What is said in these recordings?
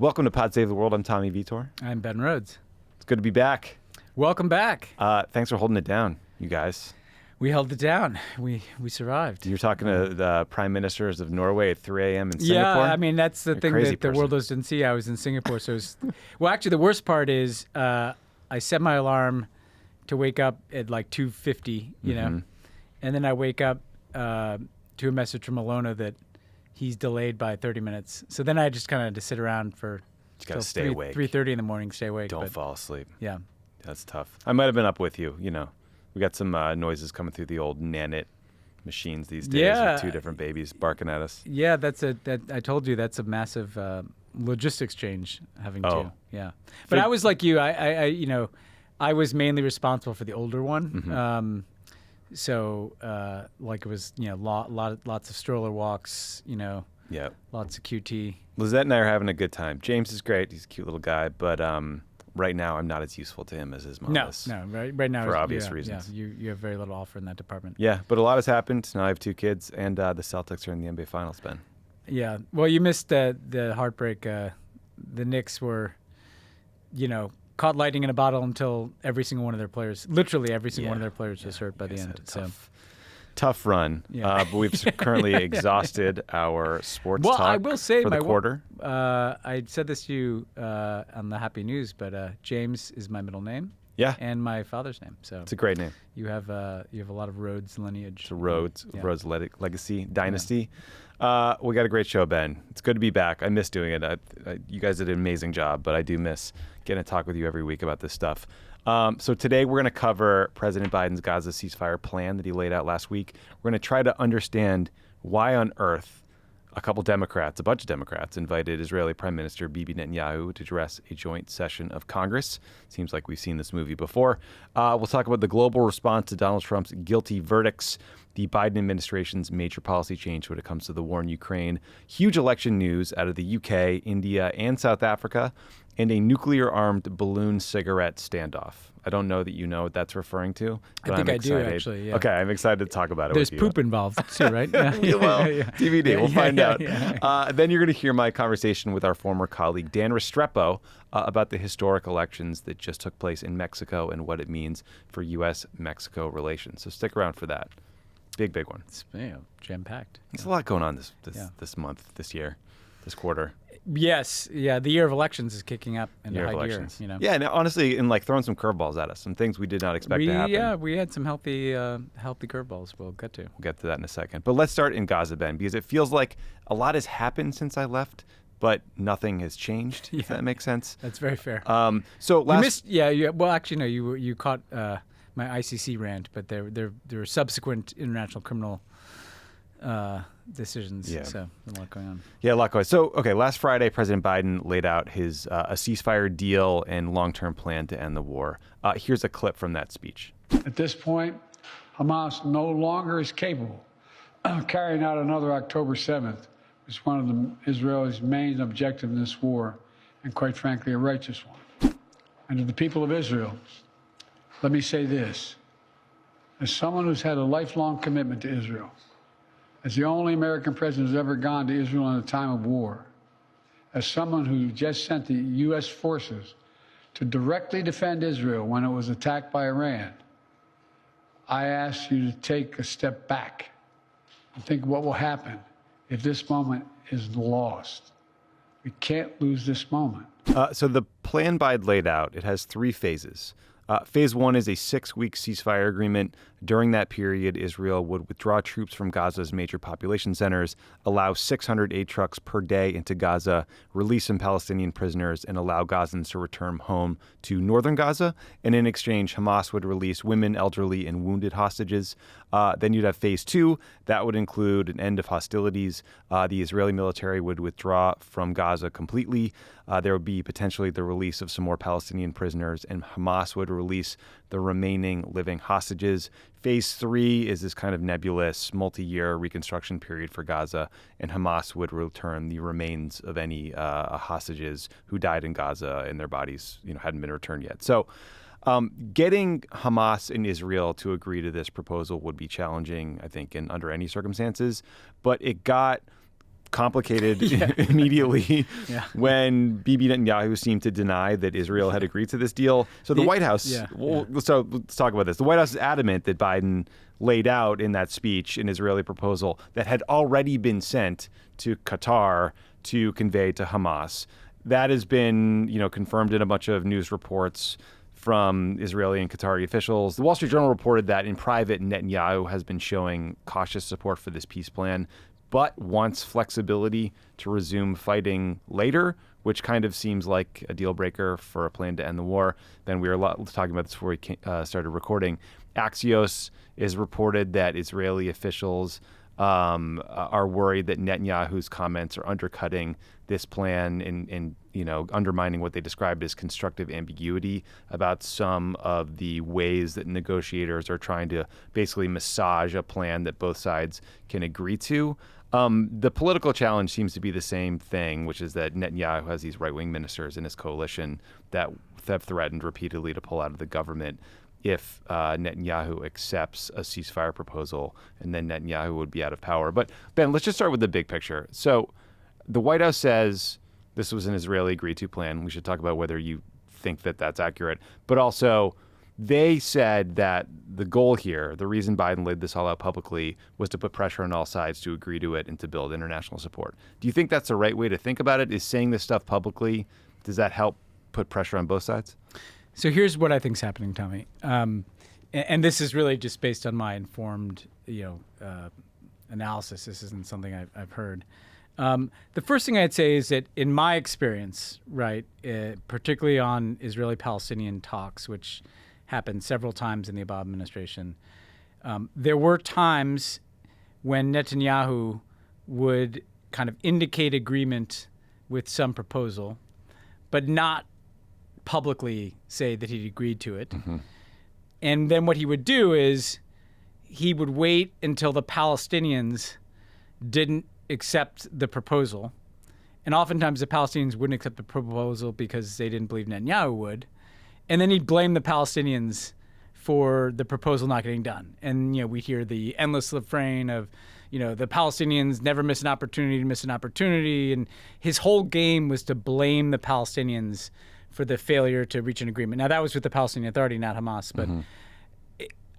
Welcome to Pod Save the World. I'm Tommy Vietor. I'm Ben Rhodes. It's good to be back. Welcome back. Thanks for holding it down, you guys. We held it down. We survived. You're talking to the prime ministers of Norway at 3 a.m. in Singapore? Yeah, I mean, that's the thing that the world didn't see. I was in Singapore. So well, actually, the worst part is I set my alarm to wake up at like 2:50, you know, and then I wake up to a message from Alona that he's delayed by 30 minutes. So then I just kind of had to sit around for you gotta stay awake. 3:30 in the morning, stay awake. Don't fall asleep. Yeah. That's tough. I might have been up with you, you know. We got some noises coming through the old Nanit machines these days with two different babies barking at us. Yeah, I told you that's a massive logistics change having two. Yeah. But I was like you. I was mainly responsible for the older one. So like it was, lots of stroller walks, lots of QT. Lizette and I are having a good time. James is great. He's a cute little guy, but right now I'm not as useful to him as his mom is. No, right now for obvious reasons. Yeah, you have very little offer in that department. Yeah, but a lot has happened. Now I have two kids, and the Celtics are in the NBA Finals, Ben. Yeah, well, you missed the heartbreak. The Knicks were, caught lightning in a bottle until every single one of their players, literally every single one of their players was hurt by the end. Tough run, but we've currently exhausted our sports talk I will say for the quarter. I said this to you on the Happy News, but James is my middle name. Yeah, and my father's name. So it's a great name. You have a lot of Rhodes lineage. It's a Rhodes legacy dynasty. Yeah. We got a great show, Ben. It's good to be back. I miss doing it. You guys did an amazing job, but I do miss getting to talk with you every week about this stuff. So today we're going to cover President Biden's Gaza ceasefire plan that he laid out last week. We're going to try to understand why on earth a bunch of Democrats, invited Israeli Prime Minister Bibi Netanyahu to address a joint session of Congress. Seems like we've seen this movie before. We'll talk about the global response to Donald Trump's guilty verdicts, the Biden administration's major policy change when it comes to the war in Ukraine, huge election news out of the UK, India, and South Africa, and a nuclear-armed balloon cigarette standoff. I don't know that you know what that's referring to, but I think I'm excited. I do, actually. Yeah. Okay, I'm excited to talk about it There's with you. There's poop involved, too, right? Yeah. Well, DVD. We'll find out. Then you're going to hear my conversation with our former colleague, Dan Restrepo, about the historic elections that just took place in Mexico and what it means for U.S.-Mexico relations. So stick around for that. Big one. It's jam-packed. There's a lot going on this month, this year, this quarter. Yes, yeah. The year of elections is kicking up in the high gear. Yeah, and honestly, throwing some curveballs at us, some things we did not expect to happen. Yeah, we had some healthy curveballs. We'll get to that in a second. But let's start in Gaza, Ben, because it feels like a lot has happened since I left, but nothing has changed. If that makes sense. That's very fair. So last, well, actually, no. You caught my ICC rant, but there were subsequent international criminal decisions. Yeah. So a lot going on. Yeah, a lot going on. So, last Friday, President Biden laid out his a ceasefire deal and long-term plan to end the war. Here's a clip from that speech. At this point, Hamas no longer is capable of carrying out another October 7th, which is one of the Israelis' main objectives in this war, and quite frankly, a righteous one. And to the people of Israel, let me say this. As someone who's had a lifelong commitment to Israel, as the only American president who's ever gone to Israel in a time of war, as someone who just sent the U.S. forces to directly defend Israel when it was attacked by Iran, I ask you to take a step back and think what will happen if this moment is lost. We can't lose this moment. So the plan Biden laid out, it has 3 phases. Phase 1 is a 6-week ceasefire agreement. During that period, Israel would withdraw troops from Gaza's major population centers, allow 600 aid trucks per day into Gaza, release some Palestinian prisoners, and allow Gazans to return home to northern Gaza. And in exchange, Hamas would release women, elderly, and wounded hostages. Then you'd have phase 2. That would include an end of hostilities. The Israeli military would withdraw from Gaza completely. There would be potentially the release of some more Palestinian prisoners, and Hamas would release the remaining living hostages. Phase 3 is this kind of nebulous multi-year reconstruction period for Gaza, and Hamas would return the remains of any hostages who died in Gaza and their bodies hadn't been returned yet. So getting Hamas and Israel to agree to this proposal would be challenging, I think, under any circumstances, but it got complicated immediately when Bibi Netanyahu seemed to deny that Israel had agreed to this deal. So the White House, so let's talk about this. The White House is adamant that Biden laid out in that speech an Israeli proposal that had already been sent to Qatar to convey to Hamas. That has been, confirmed in a bunch of news reports from Israeli and Qatari officials. The Wall Street Journal reported that in private, Netanyahu has been showing cautious support for this peace plan, but wants flexibility to resume fighting later, which kind of seems like a deal breaker for a plan to end the war. Then we were talking about this before we started recording. Axios is reported that Israeli officials are worried that Netanyahu's comments are undercutting this plan and undermining what they described as constructive ambiguity about some of the ways that negotiators are trying to basically massage a plan that both sides can agree to. The political challenge seems to be the same thing, which is that Netanyahu has these right-wing ministers in his coalition that have threatened repeatedly to pull out of the government if Netanyahu accepts a ceasefire proposal, and then Netanyahu would be out of power. But Ben, let's just start with the big picture. So the White House says this was an Israeli agreed-to plan. We should talk about whether you think that that's accurate. But also, they said that the goal here, the reason Biden laid this all out publicly, was to put pressure on all sides to agree to it and to build international support. Do you think that's the right way to think about it? Is saying this stuff publicly, does that help put pressure on both sides? So here's what I think is happening, Tommy. And this is really just based on my informed, analysis. This isn't something I've heard. The first thing I'd say is that in my experience, right, particularly on Israeli-Palestinian talks, which happened several times in the Obama administration, there were times when Netanyahu would kind of indicate agreement with some proposal, but not publicly say that he'd agreed to it. Mm-hmm. And then what he would do is he would wait until the Palestinians didn't accept the proposal. And oftentimes the Palestinians wouldn't accept the proposal because they didn't believe Netanyahu would. And then he'd blame the Palestinians for the proposal not getting done. And, we hear the endless refrain of, the Palestinians never miss an opportunity. And his whole game was to blame the Palestinians for the failure to reach an agreement. Now, that was with the Palestinian Authority, not Hamas, but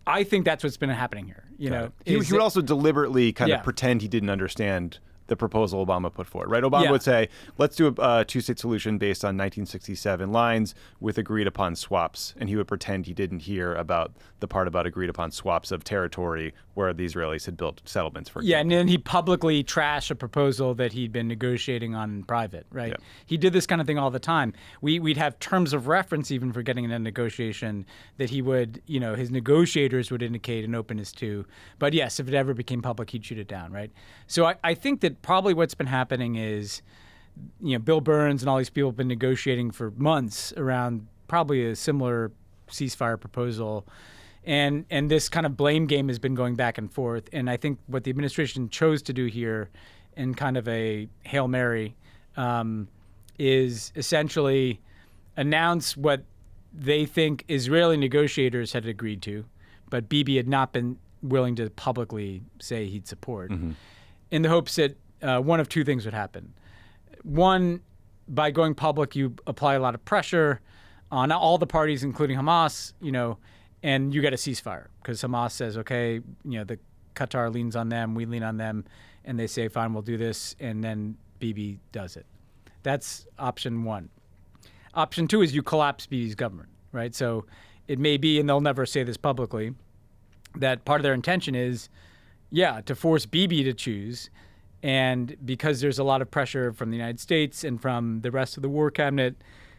I think that's what's been happening here. He would also deliberately kind of pretend he didn't understand the proposal Obama put forward, right? Obama would say, let's do a two-state solution based on 1967 lines with agreed-upon swaps, and he would pretend he didn't hear about the part about agreed-upon swaps of territory where the Israelis had built settlements, for example. Yeah, and then he publicly trashed a proposal that he'd been negotiating on in private, right? Yeah. He did this kind of thing all the time. We'd have terms of reference even for getting in a negotiation that he would, his negotiators would indicate an openness to. But yes, if it ever became public, he'd shoot it down, right? So I think that probably what's been happening is, Bill Burns and all these people have been negotiating for months around probably a similar ceasefire proposal. And this kind of blame game has been going back and forth. And I think what the administration chose to do here in kind of a Hail Mary is essentially announce what they think Israeli negotiators had agreed to, but Bibi had not been willing to publicly say he'd support, in the hopes that one of two things would happen. One, by going public, you apply a lot of pressure on all the parties, including Hamas, and you get a ceasefire because Hamas says, okay, the Qatar leans on them, we lean on them, and they say, fine, we'll do this, and then Bibi does it. That's option one. Option two is you collapse Bibi's government, right? So it may be, and they'll never say this publicly, that part of their intention is, to force Bibi to choose. And because there's a lot of pressure from the United States and from the rest of the war cabinet,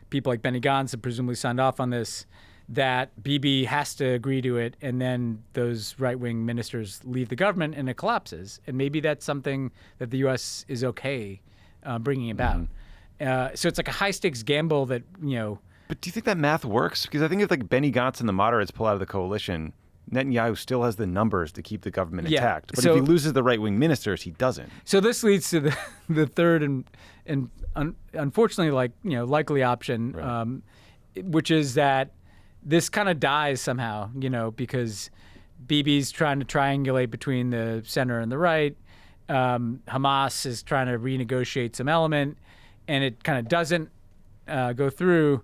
people like Benny Gantz have presumably signed off on this, that Bibi has to agree to it, and then those right-wing ministers leave the government and it collapses. And maybe that's something that the U.S. is okay bringing about. So it's like a high-stakes gamble that, But do you think that math works? Because I think if Benny Gantz and the moderates pull out of the coalition, Netanyahu still has the numbers to keep the government intact. But if he loses the right-wing ministers, he doesn't. So this leads to the third and unfortunately, likely option, right, which is that this kind of dies somehow, because Bibi's trying to triangulate between the center and the right, Hamas is trying to renegotiate some element, and it kind of doesn't go through.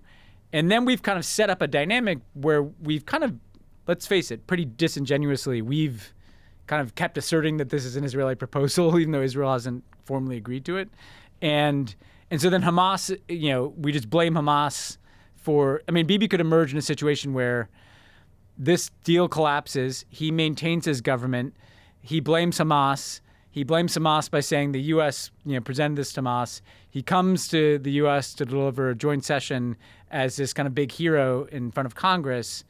And then we've kind of set up a dynamic where we've kind of, let's face it, pretty disingenuously, we've kind of kept asserting that this is an Israeli proposal, even though Israel hasn't formally agreed to it. And so then Hamas, we just blame Hamas for, Bibi could emerge in a situation where this deal collapses, he maintains his government, he blames Hamas. He blames Hamas by saying the U.S. Presented this to Hamas. He comes to the U.S. to deliver a joint session as this kind of big hero in front of Congress,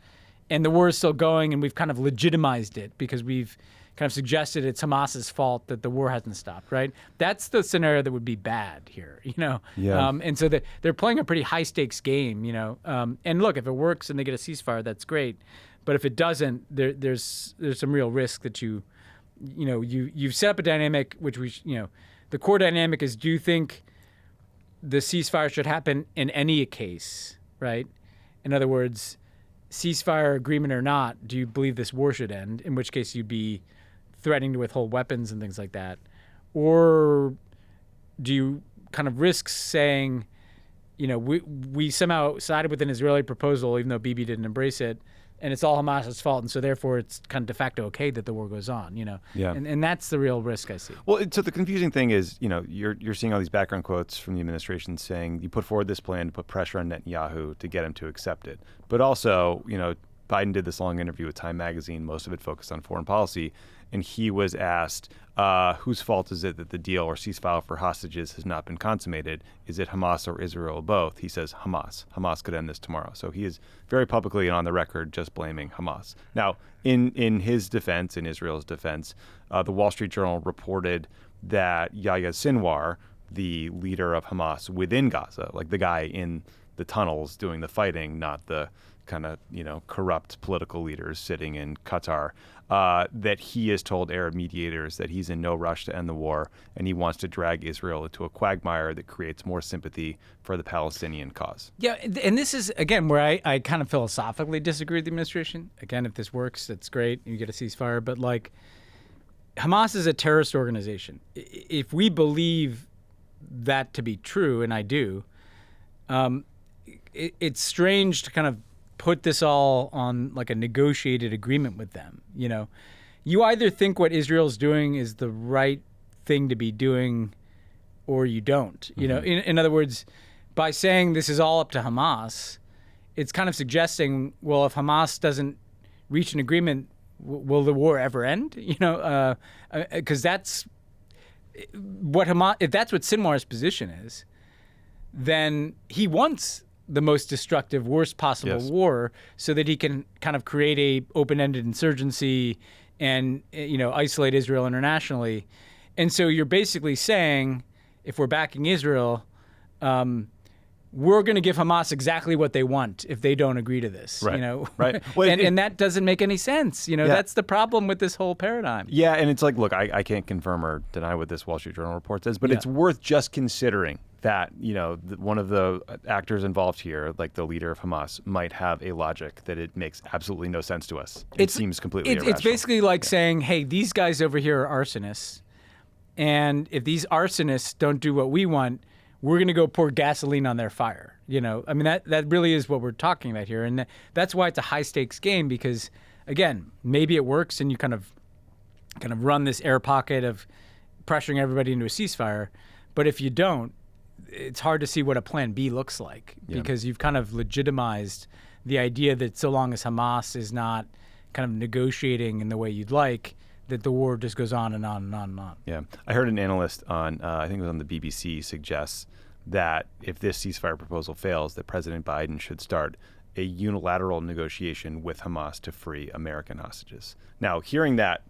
and the war is still going, and we've kind of legitimized it because we've kind of suggested it's Hamas's fault that the war hasn't stopped, right? That's the scenario that would be bad here, Yeah. And so they're playing a pretty high-stakes game, And look, if it works and they get a ceasefire, that's great. But if it doesn't, there's some real risk that you've set up a dynamic which the core dynamic is, do you think the ceasefire should happen in any case, right? In other words, ceasefire agreement or not, do you believe this war should end? In which case you'd be threatening to withhold weapons and things like that. Or do you kind of risk saying, we somehow sided with an Israeli proposal, even though Bibi didn't embrace it, and it's all Hamas's fault, and so therefore it's kind of de facto okay that the war goes on, Yeah. And that's the real risk I see. Well, so the confusing thing is, you're seeing all these background quotes from the administration saying you put forward this plan to put pressure on Netanyahu to get him to accept it. But also, Biden did this long interview with Time magazine, most of it focused on foreign policy, and he was asked, whose fault is it that the deal or ceasefire for hostages has not been consummated? Is it Hamas or Israel or both? He says Hamas. Hamas could end this tomorrow. So he is very publicly and on the record just blaming Hamas. Now, in his defense, in Israel's defense, the Wall Street Journal reported that Yahya Sinwar, the leader of Hamas within Gaza, like the guy in the tunnels doing the fighting, not the kind of, corrupt political leaders sitting in Qatar, that he has told Arab mediators that he's in no rush to end the war, and he wants to drag Israel into a quagmire that creates more sympathy for the Palestinian cause. Yeah, and this is, again, where I kind of philosophically disagree with the administration. Again, if this works, that's great. You get a ceasefire. But, Hamas is a terrorist organization. If we believe that to be true, and I do, it's strange to kind of put this all on a negotiated agreement with them. You either think what Israel's doing is the right thing to be doing, or you don't. In other words, by saying this is all up to Hamas, it's kind of suggesting, well, if Hamas doesn't reach an agreement, will the war ever end? Because that's what Hamas. If that's what Sinwar's position is, then he wants the most destructive, worst possible war, so that he can kind of create a open-ended insurgency and isolate Israel internationally. And so you're basically saying, if we're backing Israel, we're going to give Hamas exactly what they want if they don't agree to this. Right. Right. Well, and that doesn't make any sense. That's the problem with this whole paradigm. Yeah, and it's look, I can't confirm or deny what this Wall Street Journal report says, but it's worth just considering that, one of the actors involved here, like the leader of Hamas, might have a logic that it makes absolutely no sense to us. It seems completely irrational. It's basically like saying, hey, these guys over here are arsonists, and if these arsonists don't do what we want, we're going to go pour gasoline on their fire. That really is what we're talking about here. And that's why it's a high-stakes game, because, again, maybe it works and you kind of run this air pocket of pressuring everybody into a ceasefire. But if you don't, it's hard to see what a plan B looks like, because you've kind of legitimized the idea that so long as Hamas is not kind of negotiating in the way you'd like, that the war just goes on and on and on and on. Yeah. I heard an analyst on, I think it was on the BBC, suggests that if this ceasefire proposal fails, that President Biden should start a unilateral negotiation with Hamas to free American hostages. Now, hearing that,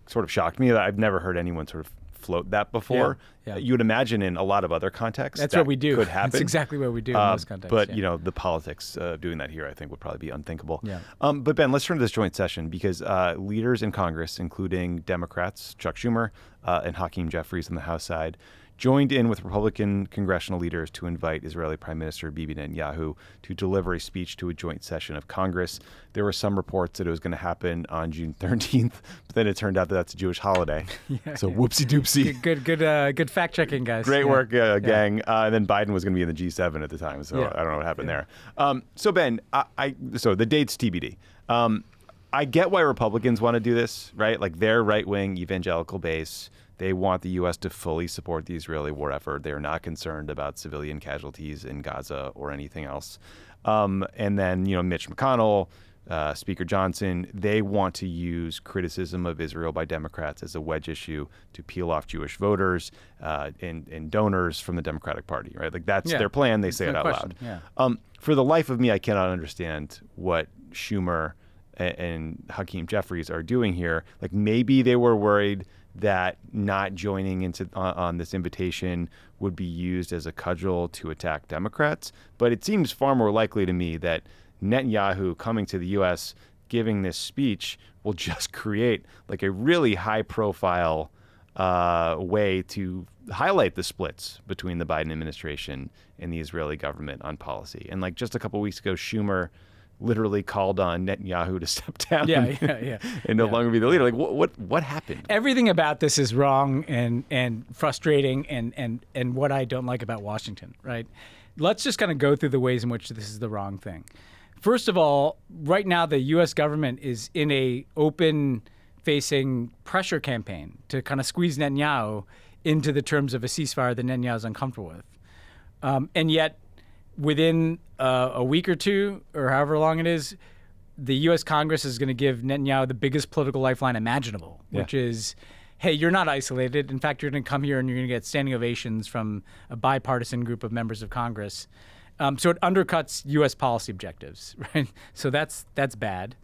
sort of shocked me. I've never heard anyone sort of float that before. Yeah. You would imagine in a lot of other contexts that's what we do. Could happen. That's exactly what we do in most contexts. But the politics of doing that here, I think, would probably be unthinkable. Yeah. But Ben, let's turn to this joint session, because leaders in Congress, including Democrats Chuck Schumer and Hakeem Jeffries on the House side, joined in with Republican congressional leaders to invite Israeli Prime Minister Bibi Netanyahu to deliver a speech to a joint session of Congress. There were some reports that it was going to happen on June 13th, but then it turned out that that's a Jewish holiday. So whoopsie doopsie. Good fact checking, guys. Great work, gang. And then Biden was going to be in the G7 at the time, so I don't know what happened there. So Ben, so the date's TBD. I get why Republicans want to do this, right? Like their right-wing evangelical base, they want the U.S. to fully support the Israeli war effort. They're not concerned about civilian casualties in Gaza or anything else. And then, Mitch McConnell, Speaker Johnson, they want to use criticism of Israel by Democrats as a wedge issue to peel off Jewish voters and donors from the Democratic Party, right? Like that's their plan. They say it out loud. Yeah. For the life of me, I cannot understand what Schumer and Hakeem Jeffries are doing here. Like maybe they were worried that not joining on this invitation would be used as a cudgel to attack Democrats. But it seems far more likely to me that Netanyahu coming to the U.S., giving this speech will just create like a really high profile way to highlight the splits between the Biden administration and the Israeli government on policy. And like just a couple of weeks ago, Schumer literally called on Netanyahu to step down and no longer be the leader. Like what happened? Everything about this is wrong and frustrating and what I don't like about Washington, right? Let's just kind of go through the ways in which this is the wrong thing. First of all, right now the U.S. government is in a open-facing pressure campaign to kind of squeeze Netanyahu into the terms of a ceasefire that Netanyahu is uncomfortable with. And yet, within a week or two, or however long it is, the U.S. Congress is going to give Netanyahu the biggest political lifeline imaginable, which is, hey, you're not isolated. In fact, you're going to come here and you're going to get standing ovations from a bipartisan group of members of Congress. So it undercuts U.S. policy objectives, right? So that's bad.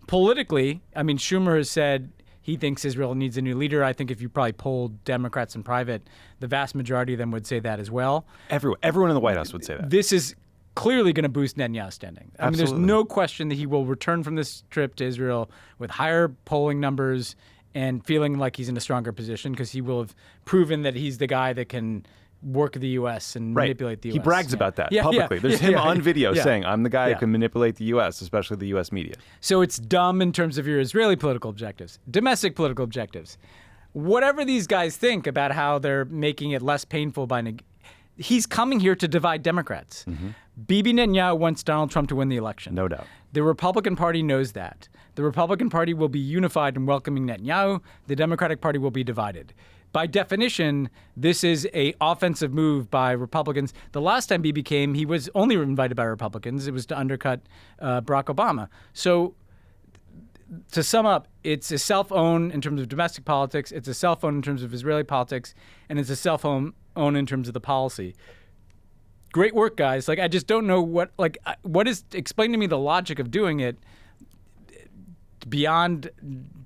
Politically, I mean, Schumer has said he thinks Israel needs a new leader. I think if you probably polled Democrats in private, the vast majority of them would say that as well. Everyone in the White House would say that. This is clearly going to boost Netanyahu's standing. I mean, there's no question that he will return from this trip to Israel with higher polling numbers and feeling like he's in a stronger position because he will have proven that he's the guy that can work the U.S. and manipulate the U.S. He brags about that publicly. There's him on video saying, I'm the guy who can manipulate the U.S., especially the U.S. media. So it's dumb in terms of your Israeli political objectives, domestic political objectives. Whatever these guys think about how they're making it less painful by he's coming here to divide Democrats. Mm-hmm. Bibi Netanyahu wants Donald Trump to win the election. No doubt. The Republican Party knows that. The Republican Party will be unified in welcoming Netanyahu. The Democratic Party will be divided. By definition, this is an offensive move by Republicans. The last time Bibi came, he was only invited by Republicans. It was to undercut Barack Obama. So to sum up, it's a self-own in terms of domestic politics, it's a self-own in terms of Israeli politics, and it's a self-own in terms of the policy. Great work, guys. Like, I just don't know what is, explain to me the logic of doing it beyond,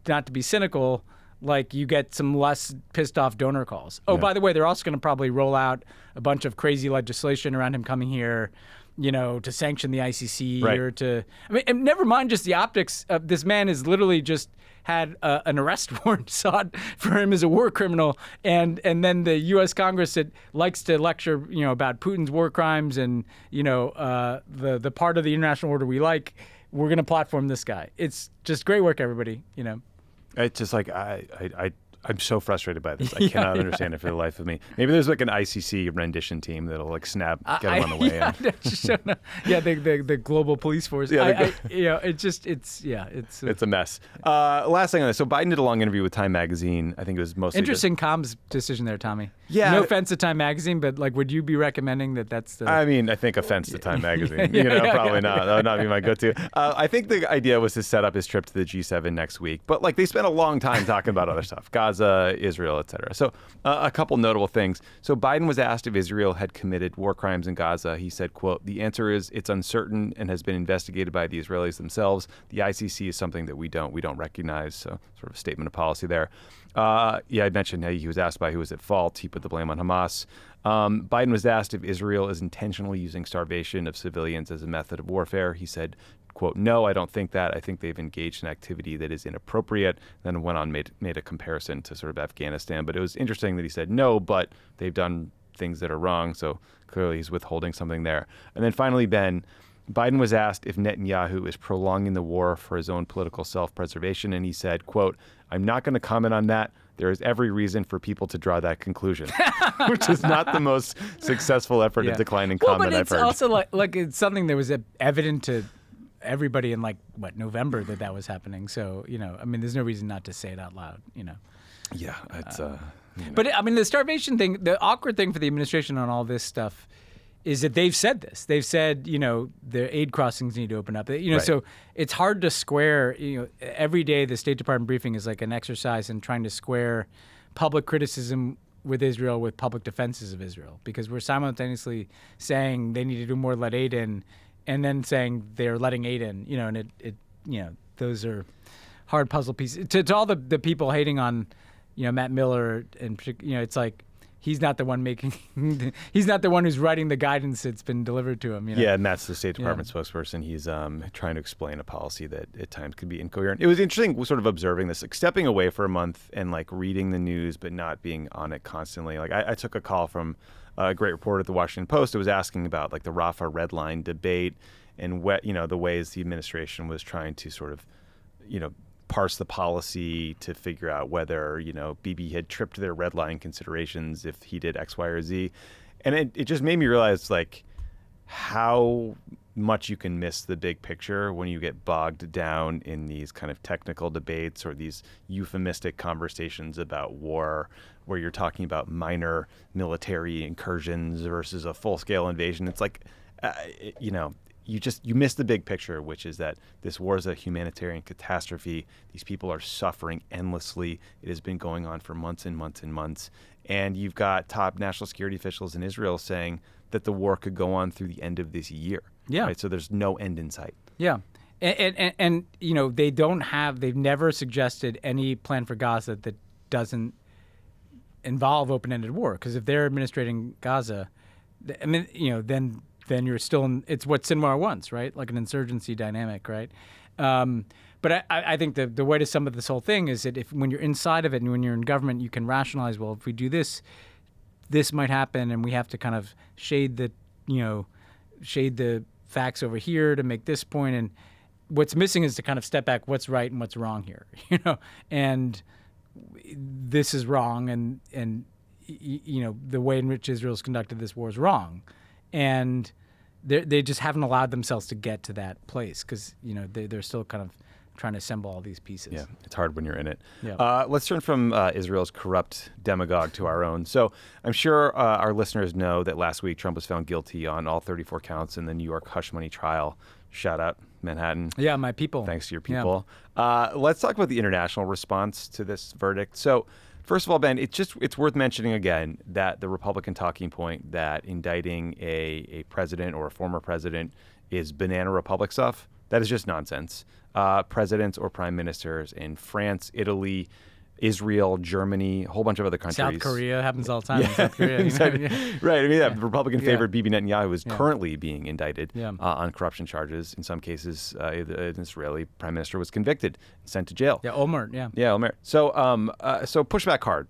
not to be cynical, like you get some less pissed off donor calls. Oh, by the way, they're also going to probably roll out a bunch of crazy legislation around him coming here, to sanction the ICC or to, and never mind just the optics of this man has literally just had an arrest warrant sought for him as a war criminal. And then the U.S. Congress that likes to lecture, about Putin's war crimes and, the part of the international order we like, we're going to platform this guy. It's just great work, everybody, It's just like I'm so frustrated by this. I cannot understand it for the life of me. Maybe there's like an ICC rendition team that'll like get him on the way in. The global police force. It's a mess. Last thing on this. So Biden did a long interview with Time Magazine. I think it was mostly interesting comms decision there, Tommy. Yeah. No offense to Time Magazine, but like, would you be recommending that's the? I mean, I think offense to Time Magazine. Probably not. That would not be my go-to. I think the idea was to set up his trip to the G7 next week, but like they spent a long time talking about other stuff. Gaza, Israel, et cetera. So a couple notable things. So Biden was asked if Israel had committed war crimes in Gaza. He said, quote, "The answer is it's uncertain and has been investigated by the Israelis themselves. The ICC is something that we don't recognize." So sort of a statement of policy there. I mentioned he was asked by who was at fault. He put the blame on Hamas. Biden was asked if Israel is intentionally using starvation of civilians as a method of warfare. He said, quote, "No, I don't think that. I think they've engaged in activity that is inappropriate." Then went on, made a comparison to sort of Afghanistan. But it was interesting that he said no, but they've done things that are wrong. So clearly he's withholding something there. And then finally, Ben, Biden was asked if Netanyahu is prolonging the war for his own political self-preservation. And he said, quote, "I'm not going to comment on that. There is every reason for people to draw that conclusion," which is not the most successful effort at declining comment I've heard. But it's also like it's something that was evident to everybody in November that was happening. So, I mean, there's no reason not to say it out loud, Yeah, it's But I mean, the starvation thing, the awkward thing for the administration on all this stuff is that they've said this. They've said, the aid crossings need to open up. Right. So it's hard to square, every day the State Department briefing is like an exercise in trying to square public criticism with Israel with public defenses of Israel, because we're simultaneously saying they need to do more, let aid in, and then saying they're letting aid in, and it those are hard puzzle pieces. To all the people hating on, Matt Miller, and it's like he's not the one he's not the one who's writing the guidance that's been delivered to him. Yeah, and that's the State Department spokesperson. He's trying to explain a policy that at times could be incoherent. It was interesting sort of observing this, stepping away for a month and reading the news, but not being on it constantly. I took a call from a great reporter at the Washington Post who was asking about the Rafah red line debate and the ways the administration was trying to sort of, parse the policy to figure out whether, Bibi had tripped their red line considerations if he did X, Y, or Z. And it just made me realize how much you can miss the big picture when you get bogged down in these kind of technical debates or these euphemistic conversations about war, where you're talking about minor military incursions versus a full-scale invasion. It's you miss the big picture, which is that this war is a humanitarian catastrophe. These people are suffering endlessly. It has been going on for months and months and months. And you've got top national security officials in Israel saying that the war could go on through the end of this year. Yeah. Right? So there's no end in sight. Yeah. And they've never suggested any plan for Gaza that doesn't involve open-ended war. Because if they're administrating Gaza, then you're still in, it's what Sinwar wants, right? Like an insurgency dynamic, right? But I think the way to sum up this whole thing is that when you're inside of it and when you're in government, you can rationalize, well, if we do this, this might happen, and we have to kind of shade the facts over here to make this point. And what's missing is to kind of step back, what's right and what's wrong here, and this is wrong, and the way in which Israel's conducted this war is wrong. And they just haven't allowed themselves to get to that place because, they're still kind of trying to assemble all these pieces. Yeah, it's hard when you're in it. Yeah. Let's turn from Israel's corrupt demagogue to our own. So I'm sure our listeners know that last week Trump was found guilty on all 34 counts in the New York hush money trial. Shout out Manhattan. Yeah, my people. Thanks to your people. Yeah. Let's talk about the international response to this verdict. So first of all, Ben, it's worth mentioning again that the Republican talking point that indicting a president or a former president is banana republic stuff, that is just nonsense. Presidents or prime ministers in France, Italy, Israel, Germany, a whole bunch of other countries. South Korea happens all the time in South Korea. Exactly. Right. I mean, the Republican favorite Bibi Netanyahu is currently being indicted on corruption charges. In some cases, an Israeli prime minister was convicted and sent to jail. Yeah, Omer. Yeah, Omer. So push back hard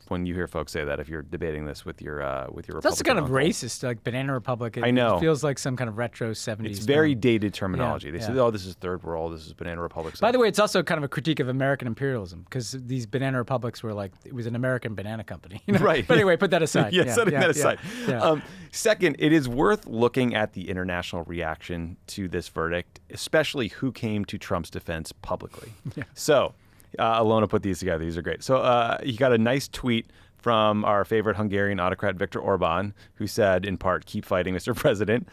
when you hear folks say that if you're debating this with your Republican That's kind of uncle. Racist, like banana republic. I know. It feels like some kind of retro 70s. It's very dated terminology. They say, yeah. oh, this is third world, this is banana republic. By the way, it's also kind of a critique of American imperialism because these banana republics were it was an American banana company. Right. But anyway, put that aside. Setting that aside. Yeah. Second, it is worth looking at the international reaction to this verdict, especially who came to Trump's defense publicly. Yeah. So, Alona put these together. These are great. So he got a nice tweet from our favorite Hungarian autocrat, Viktor Orbán, who said, in part, keep fighting, Mr. President.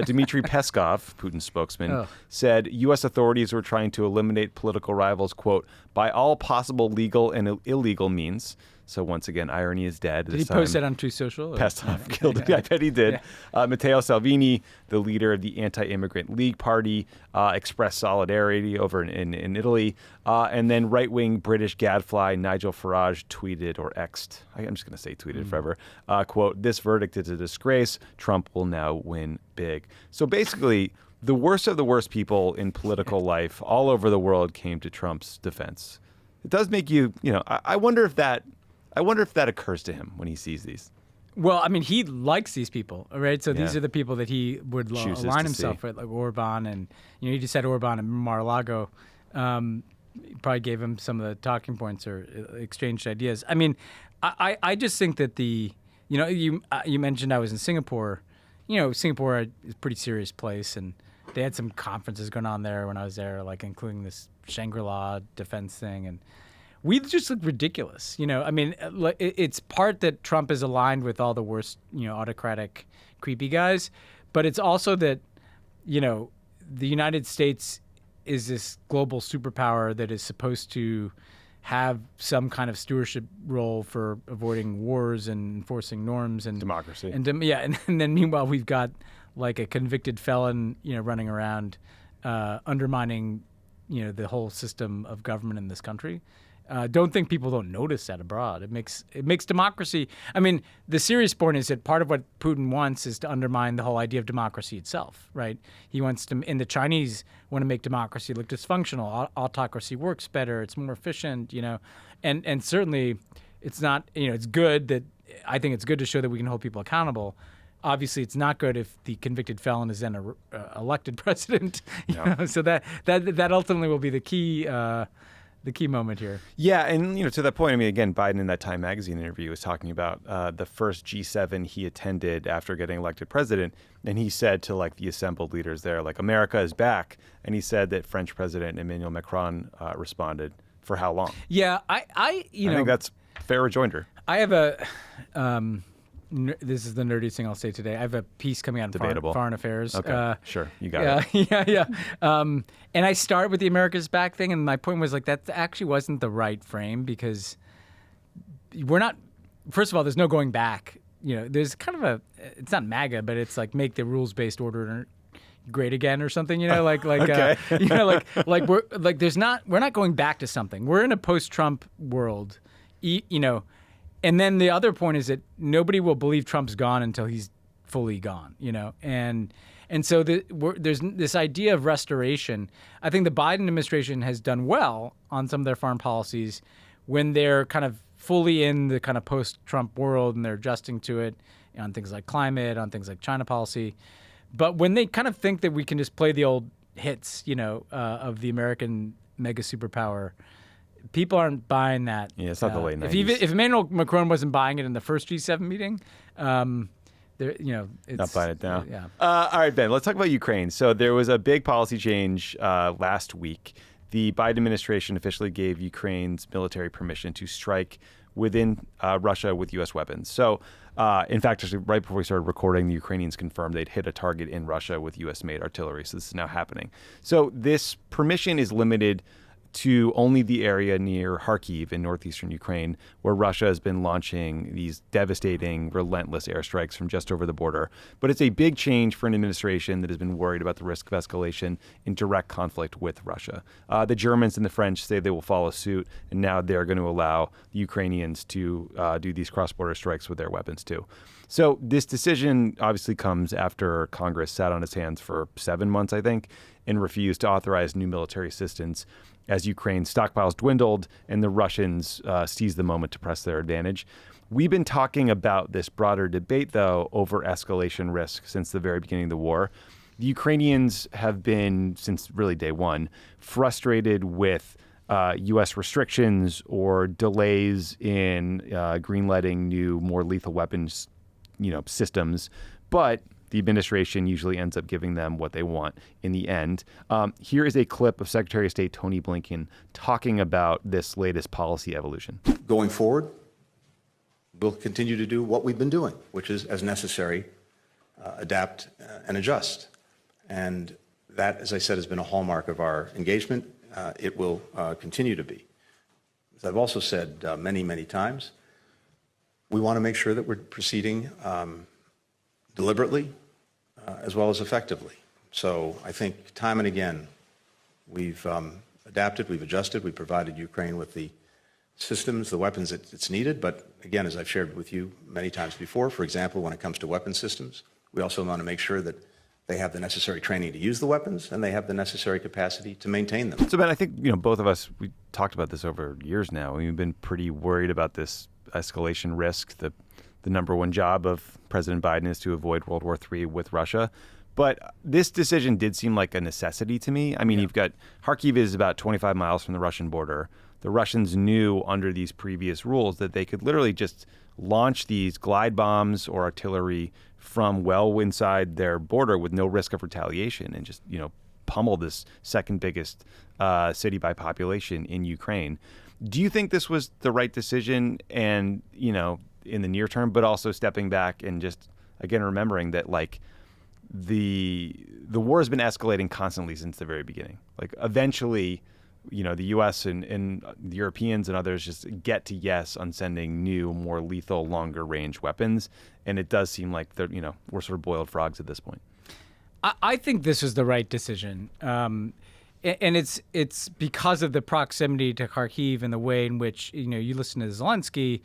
Dmitry Peskov, Putin's spokesman, said U.S. authorities were trying to eliminate political rivals, quote, by all possible legal and illegal means. So once again, irony is dead. Did he post that on Truth Social? Pest off, killed it. I bet he did. Yeah. Matteo Salvini, the leader of the Anti-Immigrant League Party, expressed solidarity over in Italy. And then right-wing British gadfly Nigel Farage tweeted or X'd. I'm just going to say tweeted forever. Quote, "This verdict is a disgrace. Trump will now win big." So basically, the worst of the worst people in political life all over the world came to Trump's defense. It does make you, I wonder if that occurs to him when he sees these. Well, I mean, he likes these people, right? So these are the people that he would align himself with, like Orbán, and he just said Orbán and Mar-a-Lago. Probably gave him some of the talking points or exchanged ideas. I mean, I just think that you mentioned I was in Singapore. Singapore is a pretty serious place, and they had some conferences going on there when I was there, like including this Shangri-La defense thing, and we just look ridiculous. I mean, it's part that Trump is aligned with all the worst, autocratic, creepy guys, but it's also that, the United States is this global superpower that is supposed to have some kind of stewardship role for avoiding wars and enforcing norms and democracy. And then meanwhile we've got like a convicted felon, running around undermining, the whole system of government in this country. Don't think people don't notice that abroad. It makes democracy. I mean, the serious point is that part of what Putin wants is to undermine the whole idea of democracy itself, right? He wants to, and the Chinese want to make democracy look dysfunctional. Autocracy works better. It's more efficient, and certainly it's not, it's good that, I think it's good to show that we can hold people accountable. Obviously, it's not good if the convicted felon is then a elected president. So that ultimately will be the key moment here. Yeah, and to that point, I mean, again, Biden in that Time magazine interview was talking about the first G7 he attended after getting elected president, and he said to like the assembled leaders there, like, America is back, and he said that French President Emmanuel Macron responded, "For how long?" Yeah, I think that's fair rejoinder. I have a. This is the nerdy thing I'll say today. I have a piece coming out in Foreign Affairs. Okay, sure, you got it. Yeah. And I start with the America's Back thing, and my point was like that actually wasn't the right frame because we're not. First of all, there's no going back. There's kind of it's not MAGA, but it's like make the rules-based order great again or something. Okay. We're not going back to something. We're in a post-Trump world. And then the other point is that nobody will believe Trump's gone until he's fully gone, and so there's this idea of restoration. I think the Biden administration has done well on some of their foreign policies when they're kind of fully in the kind of post-Trump world and they're adjusting to it on things like climate, on things like China policy. But when they kind of think that we can just play the old hits, of the American mega superpower, people aren't buying that. Yeah, it's not the late 90s. If Emmanuel Macron wasn't buying it in the first G7 meeting, it's not buying it now. Yeah. All right, Ben, let's talk about Ukraine. So there was a big policy change last week. The Biden administration officially gave Ukraine's military permission to strike within Russia with U.S. weapons. So, in fact, actually, right before we started recording, the Ukrainians confirmed they'd hit a target in Russia with U.S.-made artillery. So this is now happening. So this permission is limited to only the area near Kharkiv in northeastern Ukraine, where Russia has been launching these devastating, relentless airstrikes from just over the border. But it's a big change for an administration that has been worried about the risk of escalation in direct conflict with Russia. The Germans and the French say they will follow suit, and now they're going to allow the Ukrainians to do these cross-border strikes with their weapons too. So this decision obviously comes after Congress sat on its hands for 7 months, I think, and refused to authorize new military assistance as Ukraine's stockpiles dwindled and the Russians seized the moment to press their advantage. We've been talking about this broader debate, though, over escalation risk since the very beginning of the war. The Ukrainians have been, since really day one, frustrated with U.S. restrictions or delays in greenlighting new, more lethal weapons, systems. But the administration usually ends up giving them what they want in the end. Here is a clip of Secretary of State Tony Blinken talking about this latest policy evolution. Going forward, we'll continue to do what we've been doing, which is, as necessary, adapt and adjust. And that, as I said, has been a hallmark of our engagement. It will continue to be. As I've also said many, many times, we want to make sure that we're proceeding deliberately as well as effectively. So I think time and again, we've adapted, we've adjusted, we've provided Ukraine with the systems, the weapons that it's needed. But again, as I've shared with you many times before, for example, when it comes to weapon systems, we also want to make sure that they have the necessary training to use the weapons and they have the necessary capacity to maintain them. So, Ben, I think, both of us, we talked about this over years now. We've been pretty worried about this escalation risk. The number one job of President Biden is to avoid World War III with Russia. But this decision did seem like a necessity to me. I mean, You've got Kharkiv is about 25 miles from the Russian border. The Russians knew under these previous rules that they could literally just launch these glide bombs or artillery from well inside their border with no risk of retaliation and just, pummel this second biggest city by population in Ukraine. Do you think this was the right decision and, in the near term, but also stepping back and just, again, remembering that, the war has been escalating constantly since the very beginning. Eventually, the U.S. and the Europeans and others just get to yes on sending new, more lethal, longer range weapons. And it does seem like we're sort of boiled frogs at this point. I think this was the right decision. And it's because of the proximity to Kharkiv and the way in which, you listen to Zelensky,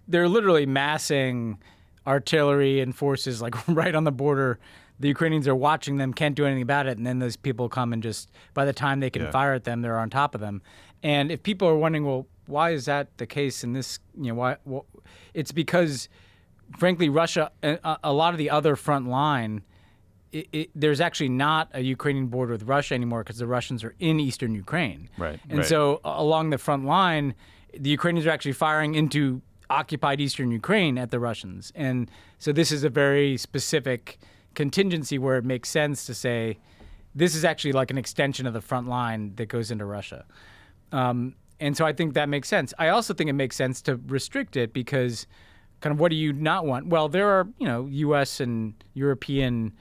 they're literally massing artillery and forces right on the border. The Ukrainians are watching them, can't do anything about it, and then those people come and just, by the time they can fire at them, they're on top of them. And if people are wondering, well, why is that the case in this, why? Well, it's because, frankly, Russia, a lot of the other front line, there's actually not a Ukrainian border with Russia anymore because the Russians are in eastern Ukraine. Right. And so along the front line, the Ukrainians are actually firing into occupied eastern Ukraine at the Russians. And so this is a very specific contingency where it makes sense to say this is actually like an extension of the front line that goes into Russia. And so I think that makes sense. I also think it makes sense to restrict it because kind of what do you not want? Well, there are, U.S. and European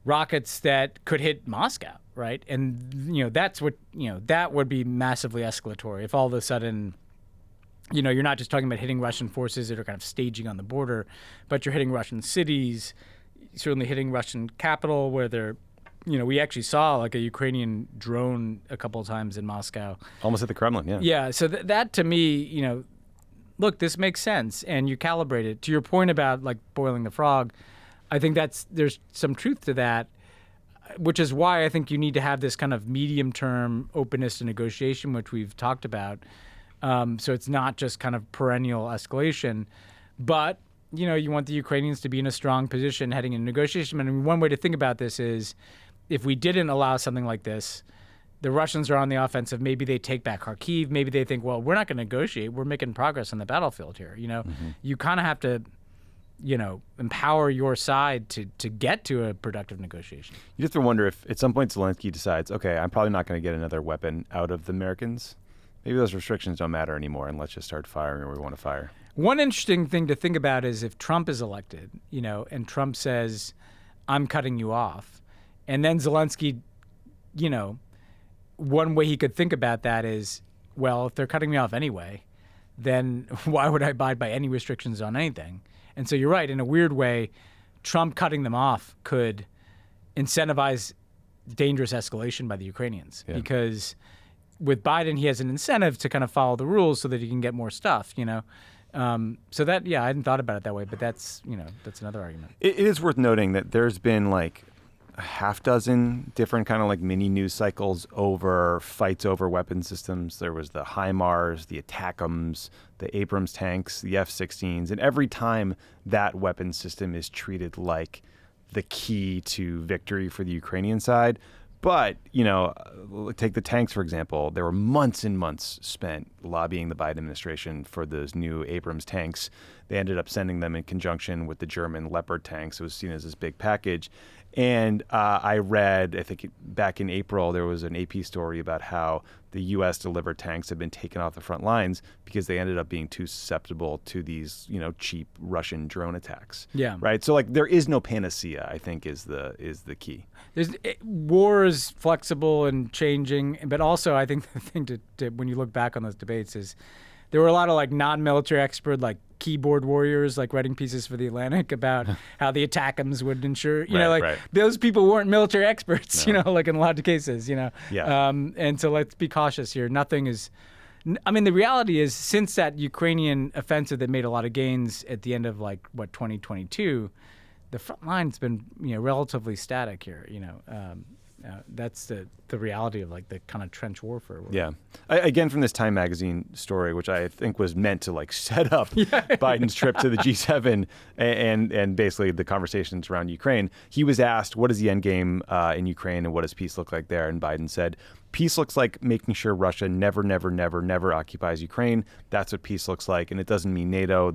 rockets that could hit Moscow, right? And, that's what, that would be massively escalatory if all of a sudden, you're not just talking about hitting Russian forces that are kind of staging on the border, but you're hitting Russian cities, certainly hitting Russian capital where they're, we actually saw a Ukrainian drone a couple of times in Moscow. Almost at the Kremlin, yeah. Yeah, so that to me, look, this makes sense and you calibrate it. To your point about boiling the frog, I think there's some truth to that, which is why I think you need to have this kind of medium-term openness to negotiation, which we've talked about. So it's not just kind of perennial escalation, but you want the Ukrainians to be in a strong position heading into negotiation. And one way to think about this is if we didn't allow something like this, the Russians are on the offensive. Maybe they take back Kharkiv. Maybe they think, well, we're not going to negotiate. We're making progress on the battlefield here. You kind of have to, empower your side to get to a productive negotiation. You have to wonder if at some point Zelensky decides, okay, I'm probably not going to get another weapon out of the Americans. Maybe those restrictions don't matter anymore and let's just start firing where we want to fire. One interesting thing to think about is if Trump is elected, and Trump says, I'm cutting you off. And then Zelensky, one way he could think about that is, well, if they're cutting me off anyway, then why would I abide by any restrictions on anything? And so you're right. In a weird way, Trump cutting them off could incentivize dangerous escalation by the Ukrainians because with Biden, he has an incentive to kind of follow the rules so that he can get more stuff, So that, I hadn't thought about it that way, but that's another argument. It is worth noting that there's been a half dozen different kind of mini news cycles over fights over weapon systems. There was the HIMARS, the ATACMS, the Abrams tanks, the F-16s, and every time that weapon system is treated like the key to victory for the Ukrainian side. But, take the tanks, for example. There were months and months spent lobbying the Biden administration for those new Abrams tanks. They ended up sending them in conjunction with the German Leopard tanks. It was seen as this big package. And I read, I think back in April, there was an AP story about how the U.S. delivered tanks had been taken off the front lines because they ended up being too susceptible to these, cheap Russian drone attacks. Yeah. Right. So there is no panacea, I think, is the War is flexible and changing, but also I think the thing to when you look back on those debates is there were a lot of like non-military expert, like keyboard warriors, like writing pieces for The Atlantic about how the attackums would ensure, those people weren't military experts, like in a lot of cases, Yeah. And so let's be cautious here. Nothing is, I mean, the reality is since that Ukrainian offensive that made a lot of gains at the end of 2022, the front line's been, relatively static here, that's the reality of the kind of trench warfare. Yeah. Again, from this Time magazine story, which I think was meant to set up Biden's trip to the G7 and basically the conversations around Ukraine. He was asked, what is the end game in Ukraine and what does peace look like there? And Biden said, peace looks like making sure Russia never occupies Ukraine. That's what peace looks like. And it doesn't mean NATO.